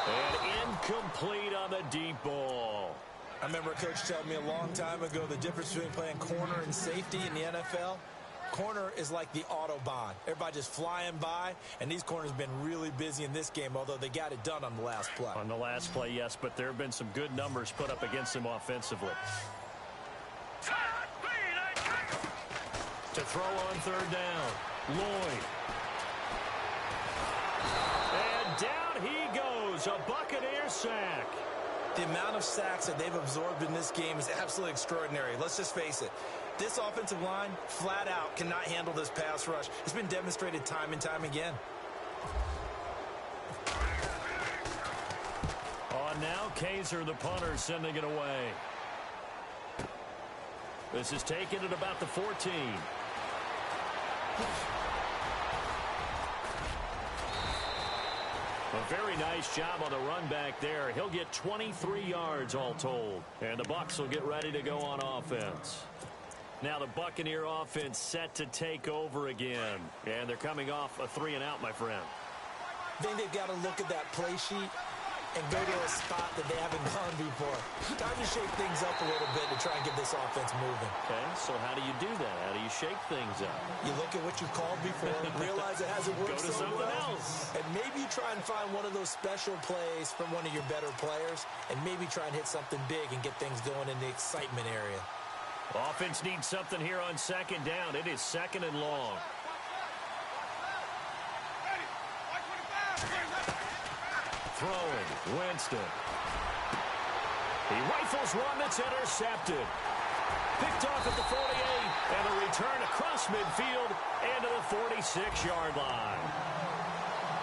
And incomplete on the deep ball. I remember a coach telling me a long time ago the difference between playing corner and safety in the NFL. Corner is like the Autobahn. Everybody just flying by, and these corners have been really busy in this game, although they got it done on the last play. On the last play, yes, but there have been some good numbers put up against him offensively. To throw on 3rd down, Lloyd. And down he goes, a Buccaneer sack. The amount of sacks that they've absorbed in this game is absolutely extraordinary. Let's just face it. This offensive line, flat out, cannot handle this pass rush. It's been demonstrated time and time again. On now, Kaiser, the punter, sending it away. This is taken at about the 14. A very nice job on the run back there. He'll get 23 yards all told. And the Bucs will get ready to go on offense. Now the Buccaneer offense set to take over again. And they're coming off a 3-and-out, my friend. I think they've got to look at that play sheet and go to a spot that they haven't gone before. Time to shake things up a little bit to try and get this offense moving. Okay, so how do you do that? How do you shake things up? You look at what you've called before, realize it hasn't worked Go to so something well, else. and maybe you try and find one of those special plays from one of your better players, and maybe try and hit something big and get things going in the excitement area. Offense needs something here on 2nd down. It is 2nd and long. Throwing, Winston. He rifles one that's intercepted. Picked off at the 48, and a return across midfield and to the 46-yard line.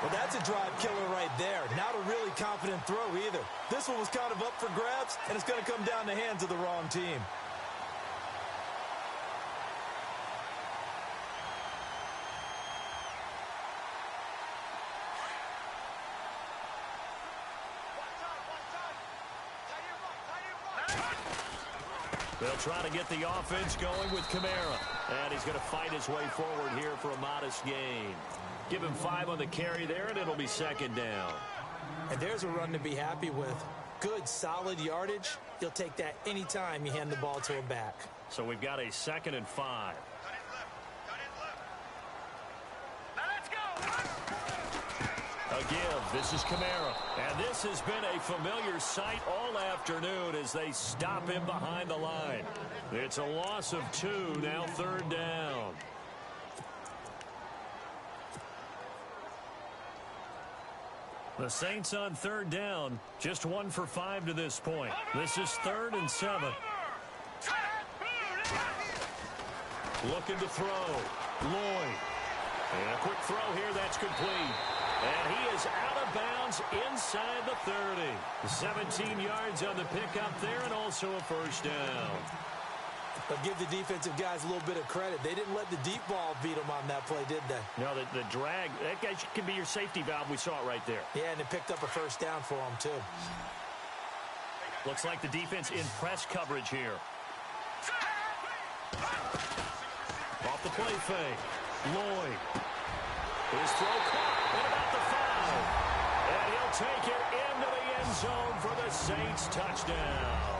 Well, that's a drive killer right there. Not a really confident throw either. This one was kind of up for grabs, and it's going to come down the hands of the wrong team. They'll try to get the offense going with Kamara. And he's going to fight his way forward here for a modest gain. Give him 5 on the carry there, and it'll be second down. And there's a run to be happy with. Good, solid yardage. You'll take that anytime you hand the ball to a back. So we've got a 2nd and 5. Now let's go. A give. This is Kamara. And this has been a familiar sight all afternoon as they stop him behind the line. It's a loss of 2, now 3rd down. The Saints on 3rd down, just 1 for 5 to this point. This is 3rd and 7. Looking to throw. Lloyd. And a quick throw here, that's complete. And he is out of bounds inside the 30. 17 yards on the pickup there and also a 1st down. But give the defensive guys a little bit of credit. They didn't let the deep ball beat them on that play, did they? No, the drag, that guy can be your safety valve. We saw it right there. Yeah, and it picked up a 1st down for them, too. Looks like the defense in press coverage here. Off the play fake. Lloyd. His throw caught at about the 5. And he'll take it into the end zone for the Saints touchdown.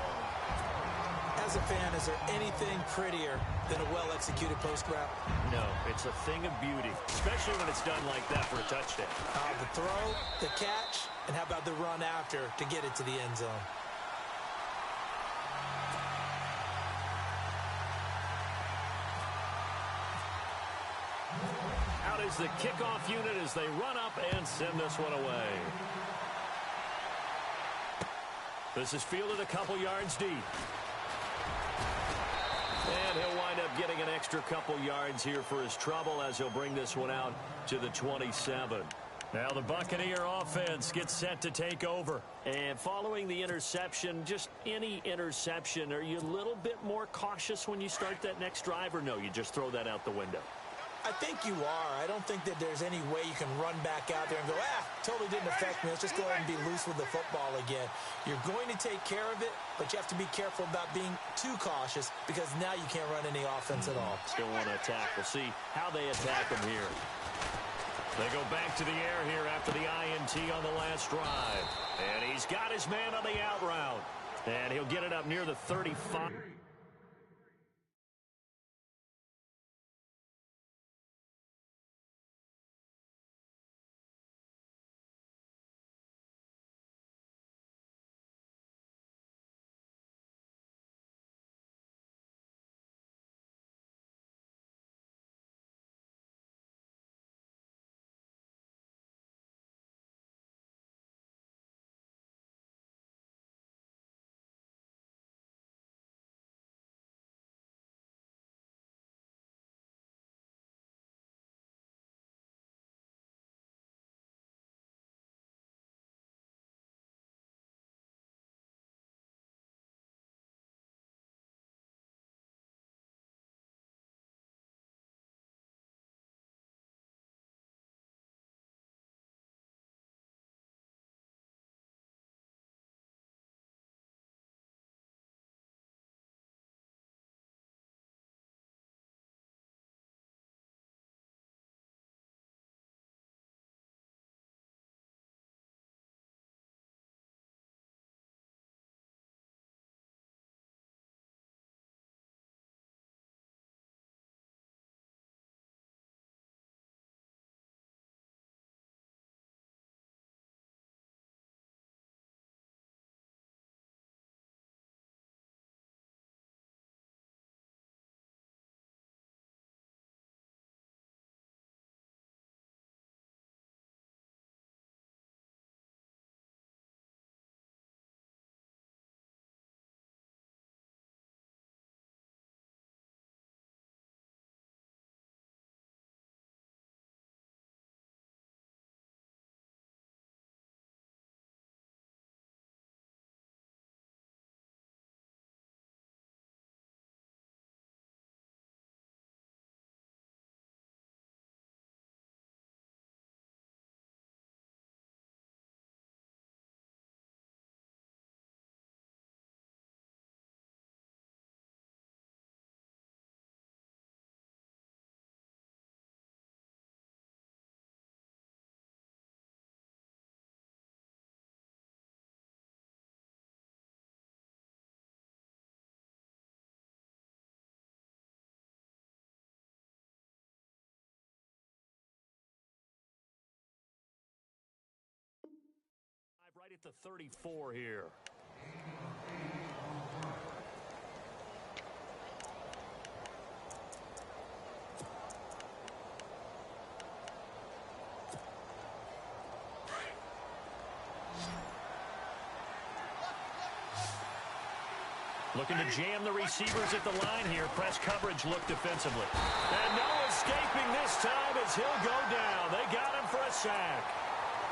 As a fan, is there anything prettier than a well-executed post route? No, it's a thing of beauty, especially when it's done like that for a touchdown. The throw, the catch, and how about the run after to get it to the end zone? Out is the kickoff unit as they run up and send this one away. This is fielded a couple yards deep. And he'll wind up getting an extra couple yards here for his trouble as he'll bring this one out to the 27. Now the Buccaneer offense gets set to take over. And following the interception, just any interception, are you a little bit more cautious when you start that next drive, or no, you just throw that out the window? I think you are. I don't think that there's any way you can run back out there and go, totally didn't affect me. Let's just go ahead and be loose with the football again. You're going to take care of it, but you have to be careful about being too cautious because now you can't run any offense at all. Still want to attack. We'll see how they attack him here. They go back to the air here after the INT on the last drive. And he's got his man on the out route. And he'll get it up near the 35. at the 34 here. Looking to jam the receivers at the line here. Press coverage look defensively. And no escaping this time as he'll go down. They got him for a sack.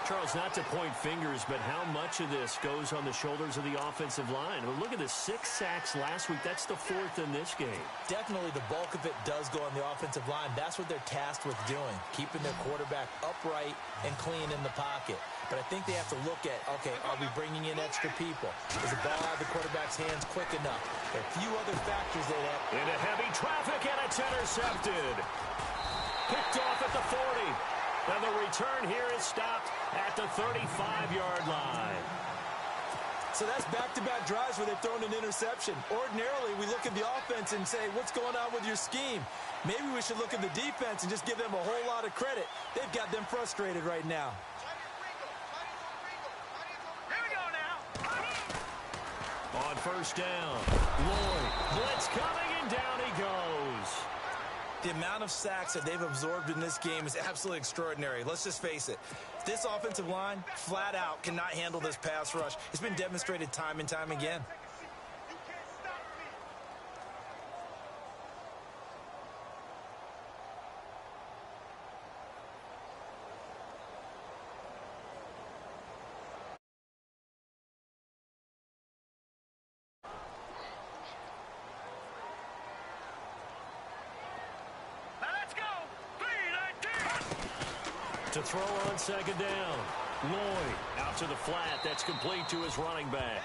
Charles, not to point fingers, but how much of this goes on the shoulders of the offensive line? I mean, look at the 6 sacks last week. That's the 4th in this game. Definitely the bulk of it does go on the offensive line. That's what they're tasked with doing, keeping their quarterback upright and clean in the pocket. But I think they have to look at, okay, are we bringing in extra people? Is the ball out of the quarterback's hands quick enough? There are a few other factors they have. Into heavy traffic, and it's intercepted. Picked off at the 40. And the return here is stopped at the 35-yard line. So that's back-to-back drives where they've thrown an interception. Ordinarily, we look at the offense and say, what's going on with your scheme? Maybe we should look at the defense and just give them a whole lot of credit. They've got them frustrated right now. Here we go now. On first down, Lloyd. Blitz coming, and down he goes. The amount of sacks that they've absorbed in this game is absolutely extraordinary. Let's just face it. This offensive line, flat out, cannot handle this pass rush. It's been demonstrated time and time again. You can't stop me. Now let's go. 3-19. To throw on second down, Lloyd out to the flat. That's complete to his running back.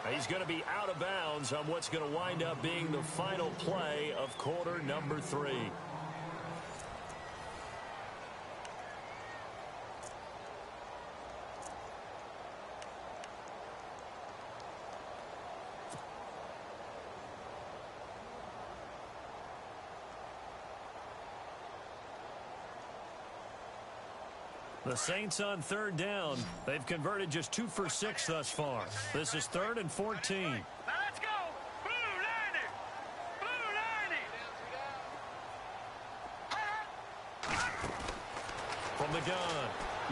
He's going to be out of bounds on what's going to wind up being the final play of quarter number 3. The Saints on third down. They've converted just 2 for 6 thus far. This is 3rd and 14. Now let's go. Blue 90. Blue 90. From the gun,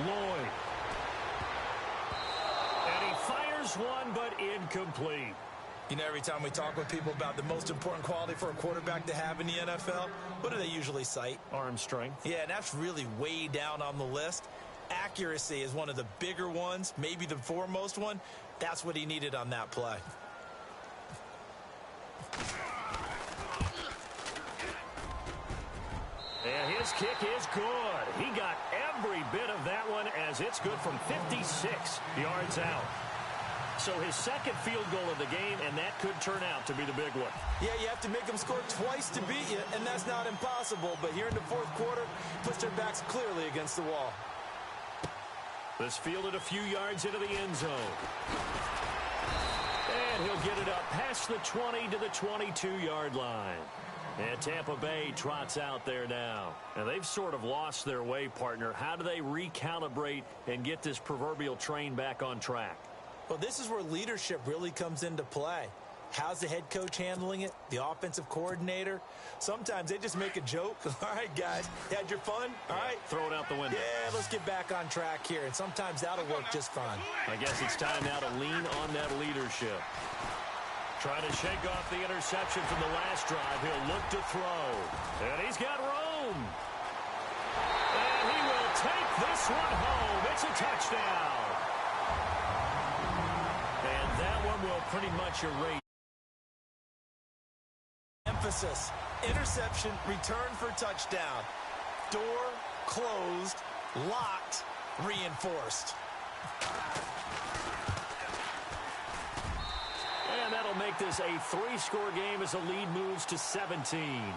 Lloyd. And he fires one, but incomplete. You know, every time we talk with people about the most important quality for a quarterback to have in the NFL, what do they usually cite? Arm strength. Yeah, and that's really way down on the list. Accuracy is one of the bigger ones, maybe the foremost one. That's what he needed on that play. And his kick is good. He got every bit of that one as it's good from 56 yards out. So his second field goal of the game, and that could turn out to be the big one. Yeah, you have to make them score twice to beat you, and that's not impossible. But here in the fourth quarter, puts their backs clearly against the wall. This fielded a few yards into the end zone. And he'll get it up past the 20 to the 22-yard line. And Tampa Bay trots out there now. And they've sort of lost their way, partner. How do they recalibrate and get this proverbial train back on track? Well, this is where leadership really comes into play. How's the head coach handling it? The offensive coordinator? Sometimes they just make a joke. All right, guys, had your fun? All right. Throw it out the window. Yeah, let's get back on track here. And sometimes that'll work just fine. I guess it's time now to lean on that leadership. Trying to shake off the interception from the last drive. He'll look to throw. And he's got room. And he will take this one home. It's a touchdown. And that one will pretty much erase. Emphasis. Interception, return for touchdown. Door closed, locked, reinforced. And that'll make this a 3-score game as the lead moves to 17.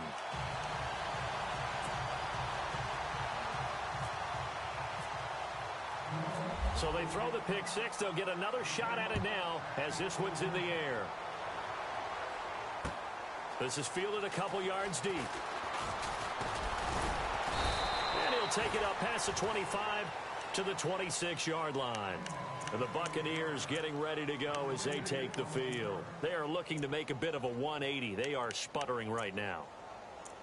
So they throw the pick six. They'll get another shot at it now as this one's in the air. This is fielded a couple yards deep. And he'll take it up past the 25 to the 26-yard line. And the Buccaneers getting ready to go as they take the field. They are looking to make a bit of a 180. They are sputtering right now.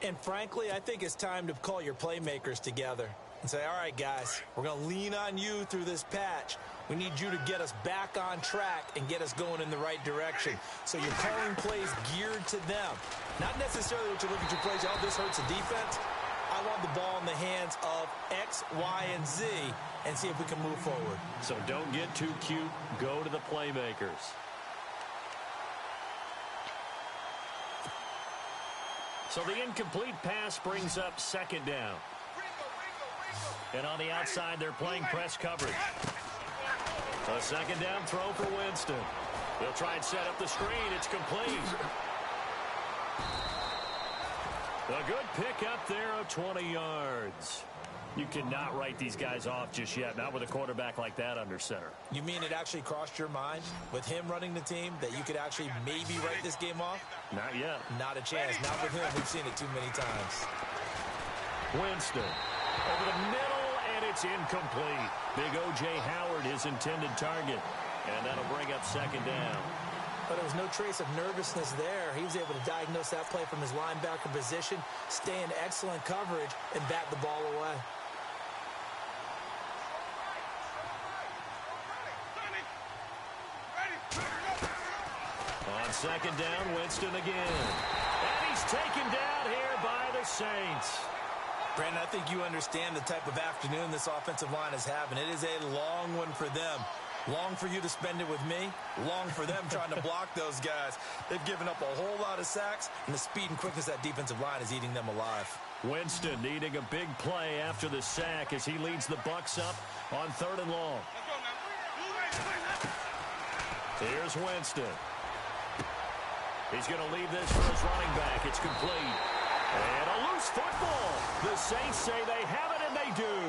And frankly, I think it's time to call your playmakers together and say, all right, guys, we're going to lean on you through this patch. We need you to get us back on track and get us going in the right direction. So you're calling plays geared to them. Not necessarily what you look at your plays, oh, this hurts the defense. I want the ball in the hands of X, Y, and Z and see if we can move forward. So don't get too cute. Go to the playmakers. So the incomplete pass brings up second down. And on the outside, they're playing press coverage. A second down throw for Winston. They'll try and set up the screen. It's complete. A good pick up there of 20 yards. You cannot write these guys off just yet, not with a quarterback like that under center. You mean it actually crossed your mind with him running the team that you could actually maybe write this game off? Not yet. Not a chance. Not with him. We've seen it too many times. Winston over the middle, and it's incomplete. Big O.J. Howard, his intended target, and that'll bring up second down. But there was no trace of nervousness there. He was able to diagnose that play from his linebacker position, stay in excellent coverage, and bat the ball away. On second down, Winston again. And he's taken down here by the Saints. Brandon, I think you understand the type of afternoon this offensive line is having. It is a long one for them. Long for you to spend it with me. Long for them trying to block those guys. They've given up a whole lot of sacks, and the speed and quickness of that defensive line is eating them alive. Winston needing a big play after the sack as he leads the Bucs up on 3rd and long. Here's Winston. He's going to leave this for his running back. It's complete. And a loose football. The Saints say they have it, and they do.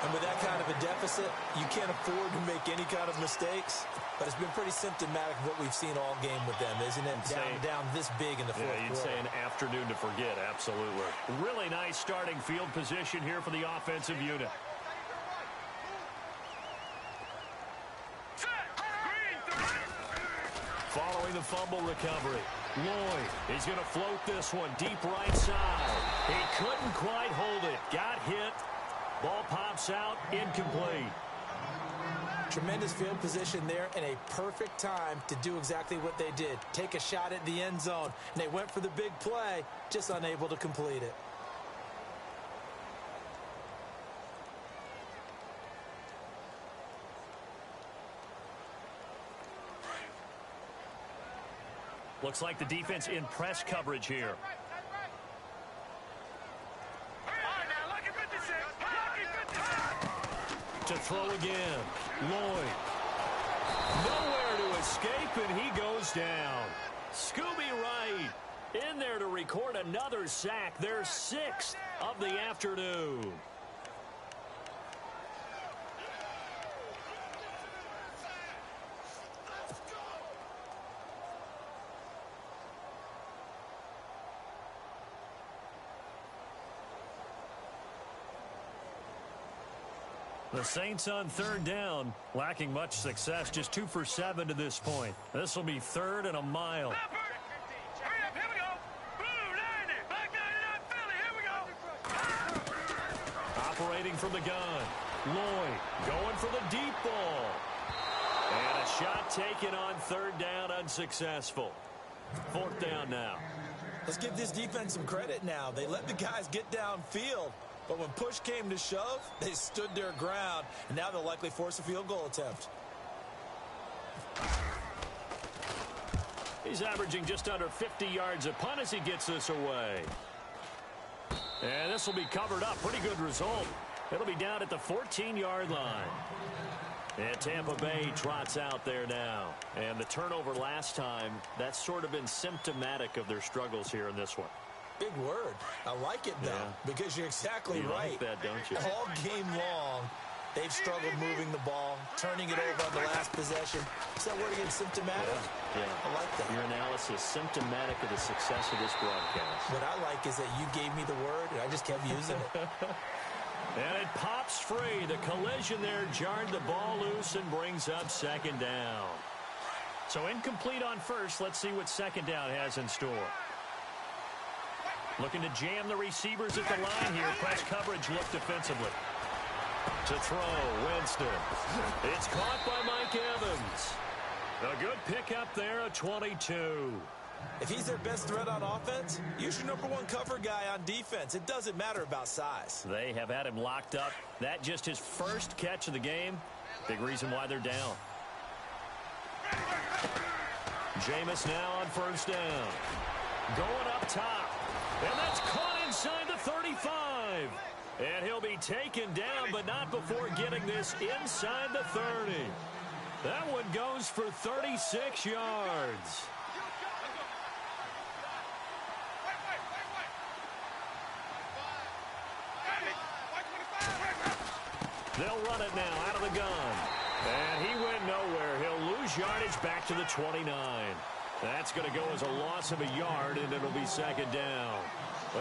And with that kind of a deficit, you can't afford to make any kind of mistakes. But it's been pretty symptomatic of what we've seen all game with them, isn't it? Down this big in the fourth quarter. You'd say an afternoon to forget, absolutely. Really nice starting field position here for the offensive unit. Following the fumble recovery, Lloyd, he's going to float this one deep right side. He couldn't quite hold it. Got hit. Ball pops out, incomplete. Tremendous field position there and a perfect time to do exactly what they did. Take a shot at the end zone. And they went for the big play, just unable to complete it. Looks like the defense in press coverage here. To throw again. Lloyd. Nowhere to escape, and he goes down. Scooby Wright in there to record another sack. Their 6th of the afternoon. The Saints on 3rd down, lacking much success, just 2 for 7 to this point. This will be 3rd and a mile. Operating from the gun, Lloyd going for the deep ball. And a shot taken on 3rd down, unsuccessful. 4th down now. Let's give this defense some credit now. They let the guys get downfield. But when push came to shove, they stood their ground, and now they'll likely force a field goal attempt. He's averaging just under 50 yards a punt as he gets this away. And this will be covered up. Pretty good result. It'll be down at the 14-yard line. And Tampa Bay trots out there now. And the turnover last time, that's sort of been symptomatic of their struggles here in this one. Big word. I like it, though, because you're exactly right. You like that, don't you? All game long, they've struggled moving the ball, turning it over on the last possession. Is that word again, symptomatic? Yeah. I like that. Your analysis, symptomatic of the success of this broadcast. What I like is that you gave me the word, and I just kept using it. And it pops free. The collision there jarred the ball loose and brings up second down. So incomplete on first. Let's see what second down has in store. Looking to jam the receivers at the line here. Press coverage look defensively. To throw, Winston. It's caught by Mike Evans. A good pickup there, a 22. If he's their best threat on offense, use your number one cover guy on defense. It doesn't matter about size. They have had him locked up. That just his first catch of the game. Big reason why they're down. Jameis now on first down. Going up top. And that's caught inside the 35. And he'll be taken down, but not before getting this inside the 30. That one goes for 36 yards. They'll run it now out of the gun. And he went nowhere. He'll lose yardage back to the 29. That's going to go as a loss of a yard, and it'll be second down.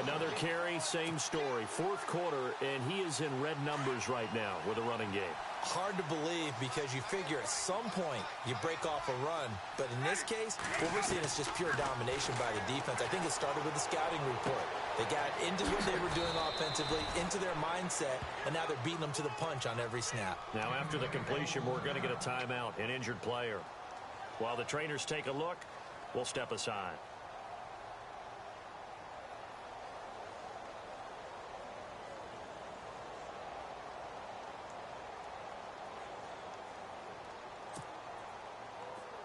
Another carry, same story. Fourth quarter, and he is in red numbers right now with a running game. Hard to believe because you figure at some point you break off a run. But in this case, what we're seeing is just pure domination by the defense. I think it started with the scouting report. They got into what they were doing offensively, into their mindset, and now they're beating them to the punch on every snap. Now after the completion, we're going to get a timeout, an injured player. While the trainers take a look, we'll step aside.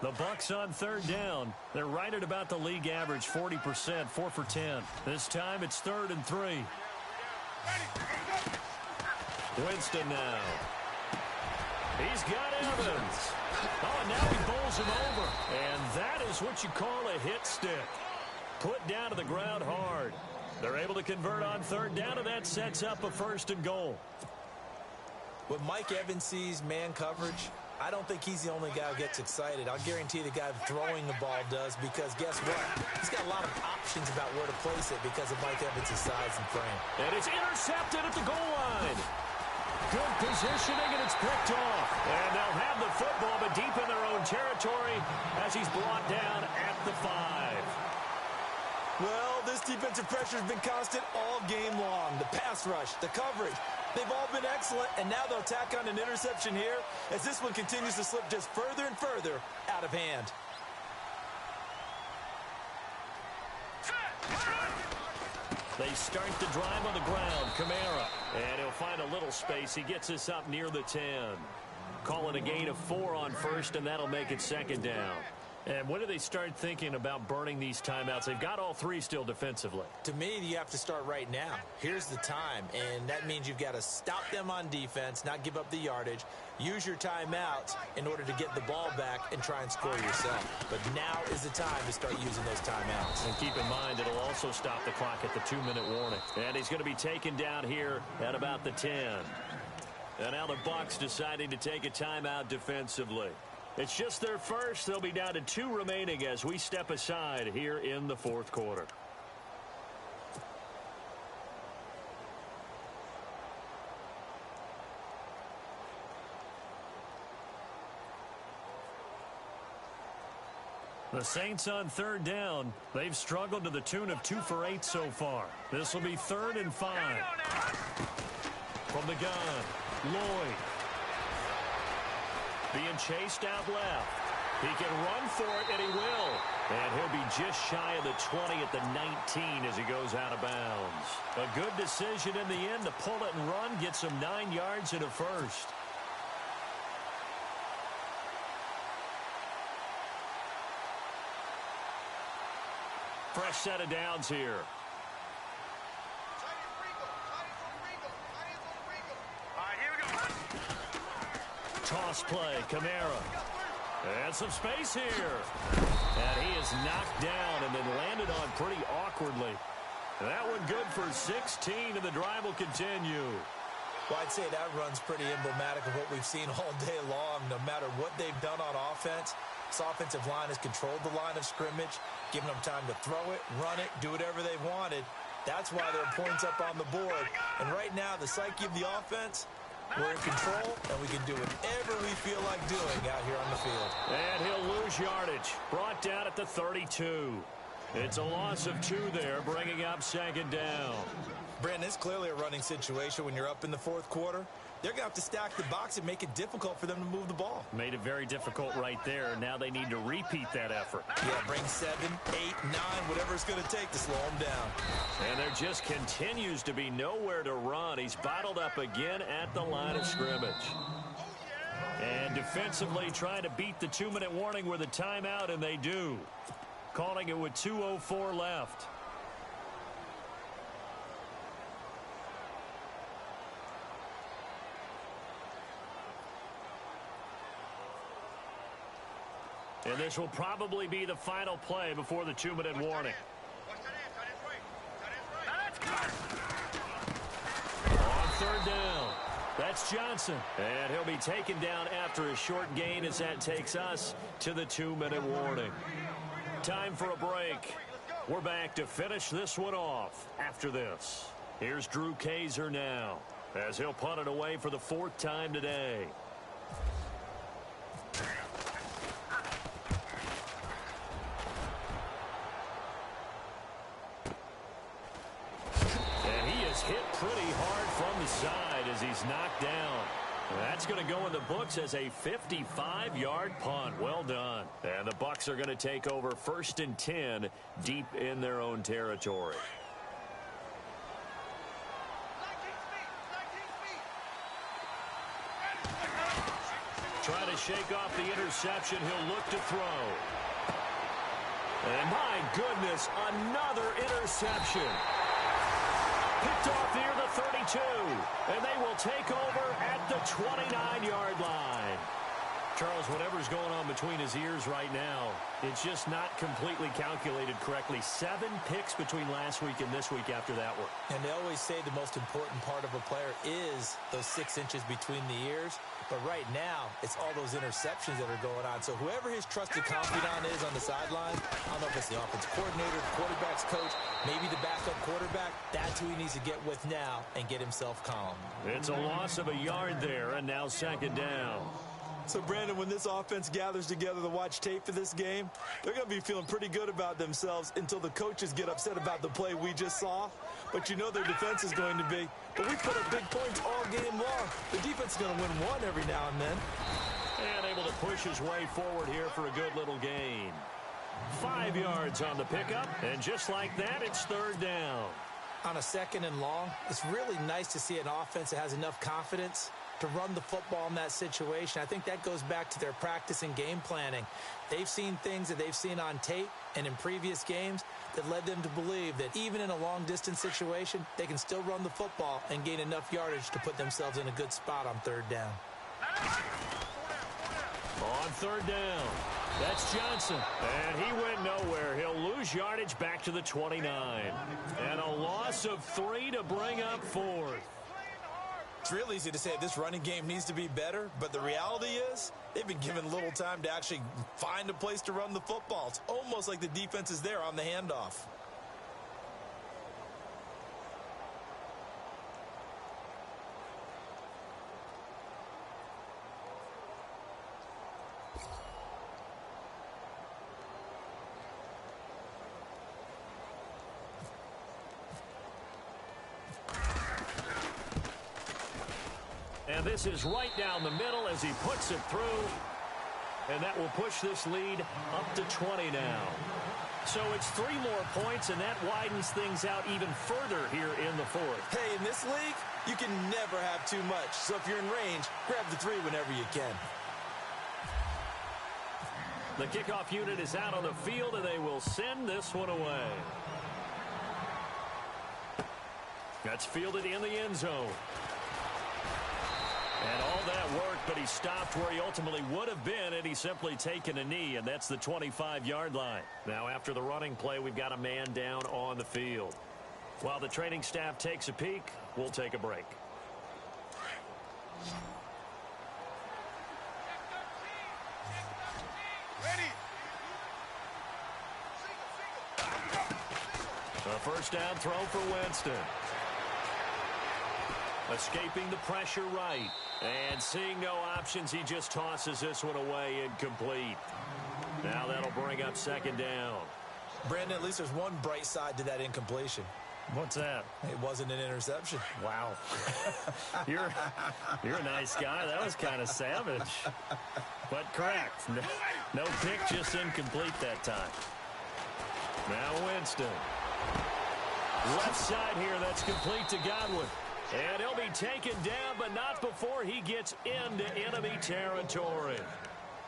The Bucs on third down. They're right at about the league average, 40%, 4 for 10. This time it's 3rd and 3. Winston now. He's got Evans. Oh, and now he bowls him over. And that is what you call a hit stick. Put down to the ground hard. They're able to convert on third down, and that sets up a 1st and goal. When Mike Evans sees man coverage, I don't think he's the only guy who gets excited. I'll guarantee the guy throwing the ball does, because guess what? He's got a lot of options about where to place it because of Mike Evans' size and frame. And it's intercepted at the goal line. Good positioning, and it's picked off. And they'll have the football, but deep in their own territory as he's brought down at the 5. Well, this defensive pressure has been constant all game long. The pass rush, the coverage, they've all been excellent, and now they'll tack on an interception here as this one continues to slip just further and further out of hand. They start the drive on the ground. Kamara. And he'll find a little space. He gets us up near the 10. Call it a gain of 4 on first, and that'll make it second down. And when do they start thinking about burning these timeouts? They've got all 3 still defensively. To me, you have to start right now. Here's the time, and that means you've got to stop them on defense, not give up the yardage, use your timeouts in order to get the ball back and try and score yourself. But now is the time to start using those timeouts. And keep in mind, it'll also stop the clock at the 2-minute warning. And he's going to be taken down here at about the 10. And now the Bucs deciding to take a timeout defensively. It's just their first. They'll be down to 2 remaining as we step aside here in the fourth quarter. The Saints on third down. They've struggled to the tune of 2 for 8 so far. This will be 3rd and 5. From the gun, Lloyd. Being chased out left. He can run for it, and he will. And he'll be just shy of the 20 at the 19 as he goes out of bounds. A good decision in the end to pull it and run, gets him 9 yards and a first. Fresh set of downs here. Toss play, Kamara. And some space here. And he is knocked down and then landed on pretty awkwardly. That one good for 16, and the drive will continue. Well, I'd say that run's pretty emblematic of what we've seen all day long. No matter what they've done on offense, this offensive line has controlled the line of scrimmage, giving them time to throw it, run it, do whatever they wanted. That's why there are points up on the board. And right now, the psyche of the offense, we're in control, and we can do whatever we feel like doing out here on the field. And he'll lose yardage. Brought down at the 32. It's a loss of 2 there, bringing up second down. Brandon, it's clearly a running situation when you're up in the fourth quarter. They're going to have to stack the box and make it difficult for them to move the ball. Made it very difficult right there. Now they need to repeat that effort. Yeah, bring 7, 8, 9, whatever it's going to take to slow them down. And there just continues to be nowhere to run. He's bottled up again at the line of scrimmage. And defensively trying to beat the 2-minute warning with a timeout, and they do. Calling it with 2:04 left. And this will probably be the final play before the 2-minute warning. On third down, that's Johnson. And he'll be taken down after a short gain as that takes us to the 2-minute warning. Time for a break. We're back to finish this one off after this. Here's Drew Kaiser now as he'll punt it away for the 4th time today. And he is hit pretty hard from the side as he's knocked down. That's going to go in the books as a 55-yard punt. Well done. And the Bucs are going to take over 1st and 10 deep in their own territory. Trying to shake off the interception. He'll look to throw. And my goodness, another interception. Picked off near the 32, and they will take over at the 29-yard line. Charles, whatever's going on between his ears right now, it's just not completely calculated correctly. 7 picks between last week and this week after that one. And they always say the most important part of a player is those 6 inches between the ears. But right now, it's all those interceptions that are going on. So whoever his trusted confidant is on the sideline, I don't know if it's the offensive coordinator, the quarterback's coach, maybe the backup quarterback, that's who he needs to get with now and get himself calm. It's a loss of a yard there, and now second down. So, Brandon, when this offense gathers together to watch tape for this game, they're going to be feeling pretty good about themselves until the coaches get upset about the play we just saw. But you know their defense is going to be. But we put up big points all game long. The defense is going to win one every now and then. And able to push his way forward here for a good little gain. 5 yards on the pickup, and just like that, it's third down. On a 2nd and long, it's really nice to see an offense that has enough confidence to run the football in that situation. I think that goes back to their practice and game planning. They've seen things that they've seen on tape and in previous games that led them to believe that even in a long-distance situation, they can still run the football and gain enough yardage to put themselves in a good spot on third down. On third down, that's Johnson. And he went nowhere. He'll lose yardage back to the 29. And a loss of 3 to bring up 4th. It's real easy to say this running game needs to be better, but the reality is they've been given little time to actually find a place to run the football. It's almost like the defense is there on the handoff. And this is right down the middle as he puts it through. And that will push this lead up to 20 now. So it's 3 more points, and that widens things out even further here in the 4th. Hey, in this league, you can never have too much. So if you're in range, grab the 3 whenever you can. The kickoff unit is out on the field, and they will send this one away. That's fielded in the end zone. And all that work, but he stopped where he ultimately would have been had he simply taken a knee, and that's the 25-yard line. Now, after the running play, we've got a man down on the field. While the training staff takes a peek, we'll take a break. A first down throw for Winston. Escaping the pressure right. And seeing no options, he just tosses this one away incomplete. Now that'll bring up second down. Brandon, at least there's one bright side to that incompletion. What's that? It wasn't an interception. Wow. You're a nice guy. That was kind of savage. But correct. No pick, just incomplete that time. Now Winston. Left side here, that's complete to Godwin. And he'll be taken down, but not before he gets into enemy territory.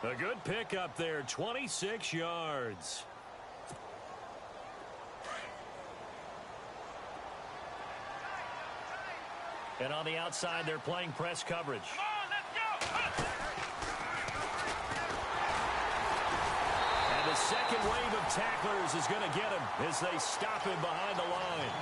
A good pickup there, 26 yards. And on the outside, they're playing press coverage. Come on, let's go. And the second wave of tacklers is going to get him as they stop him behind the line.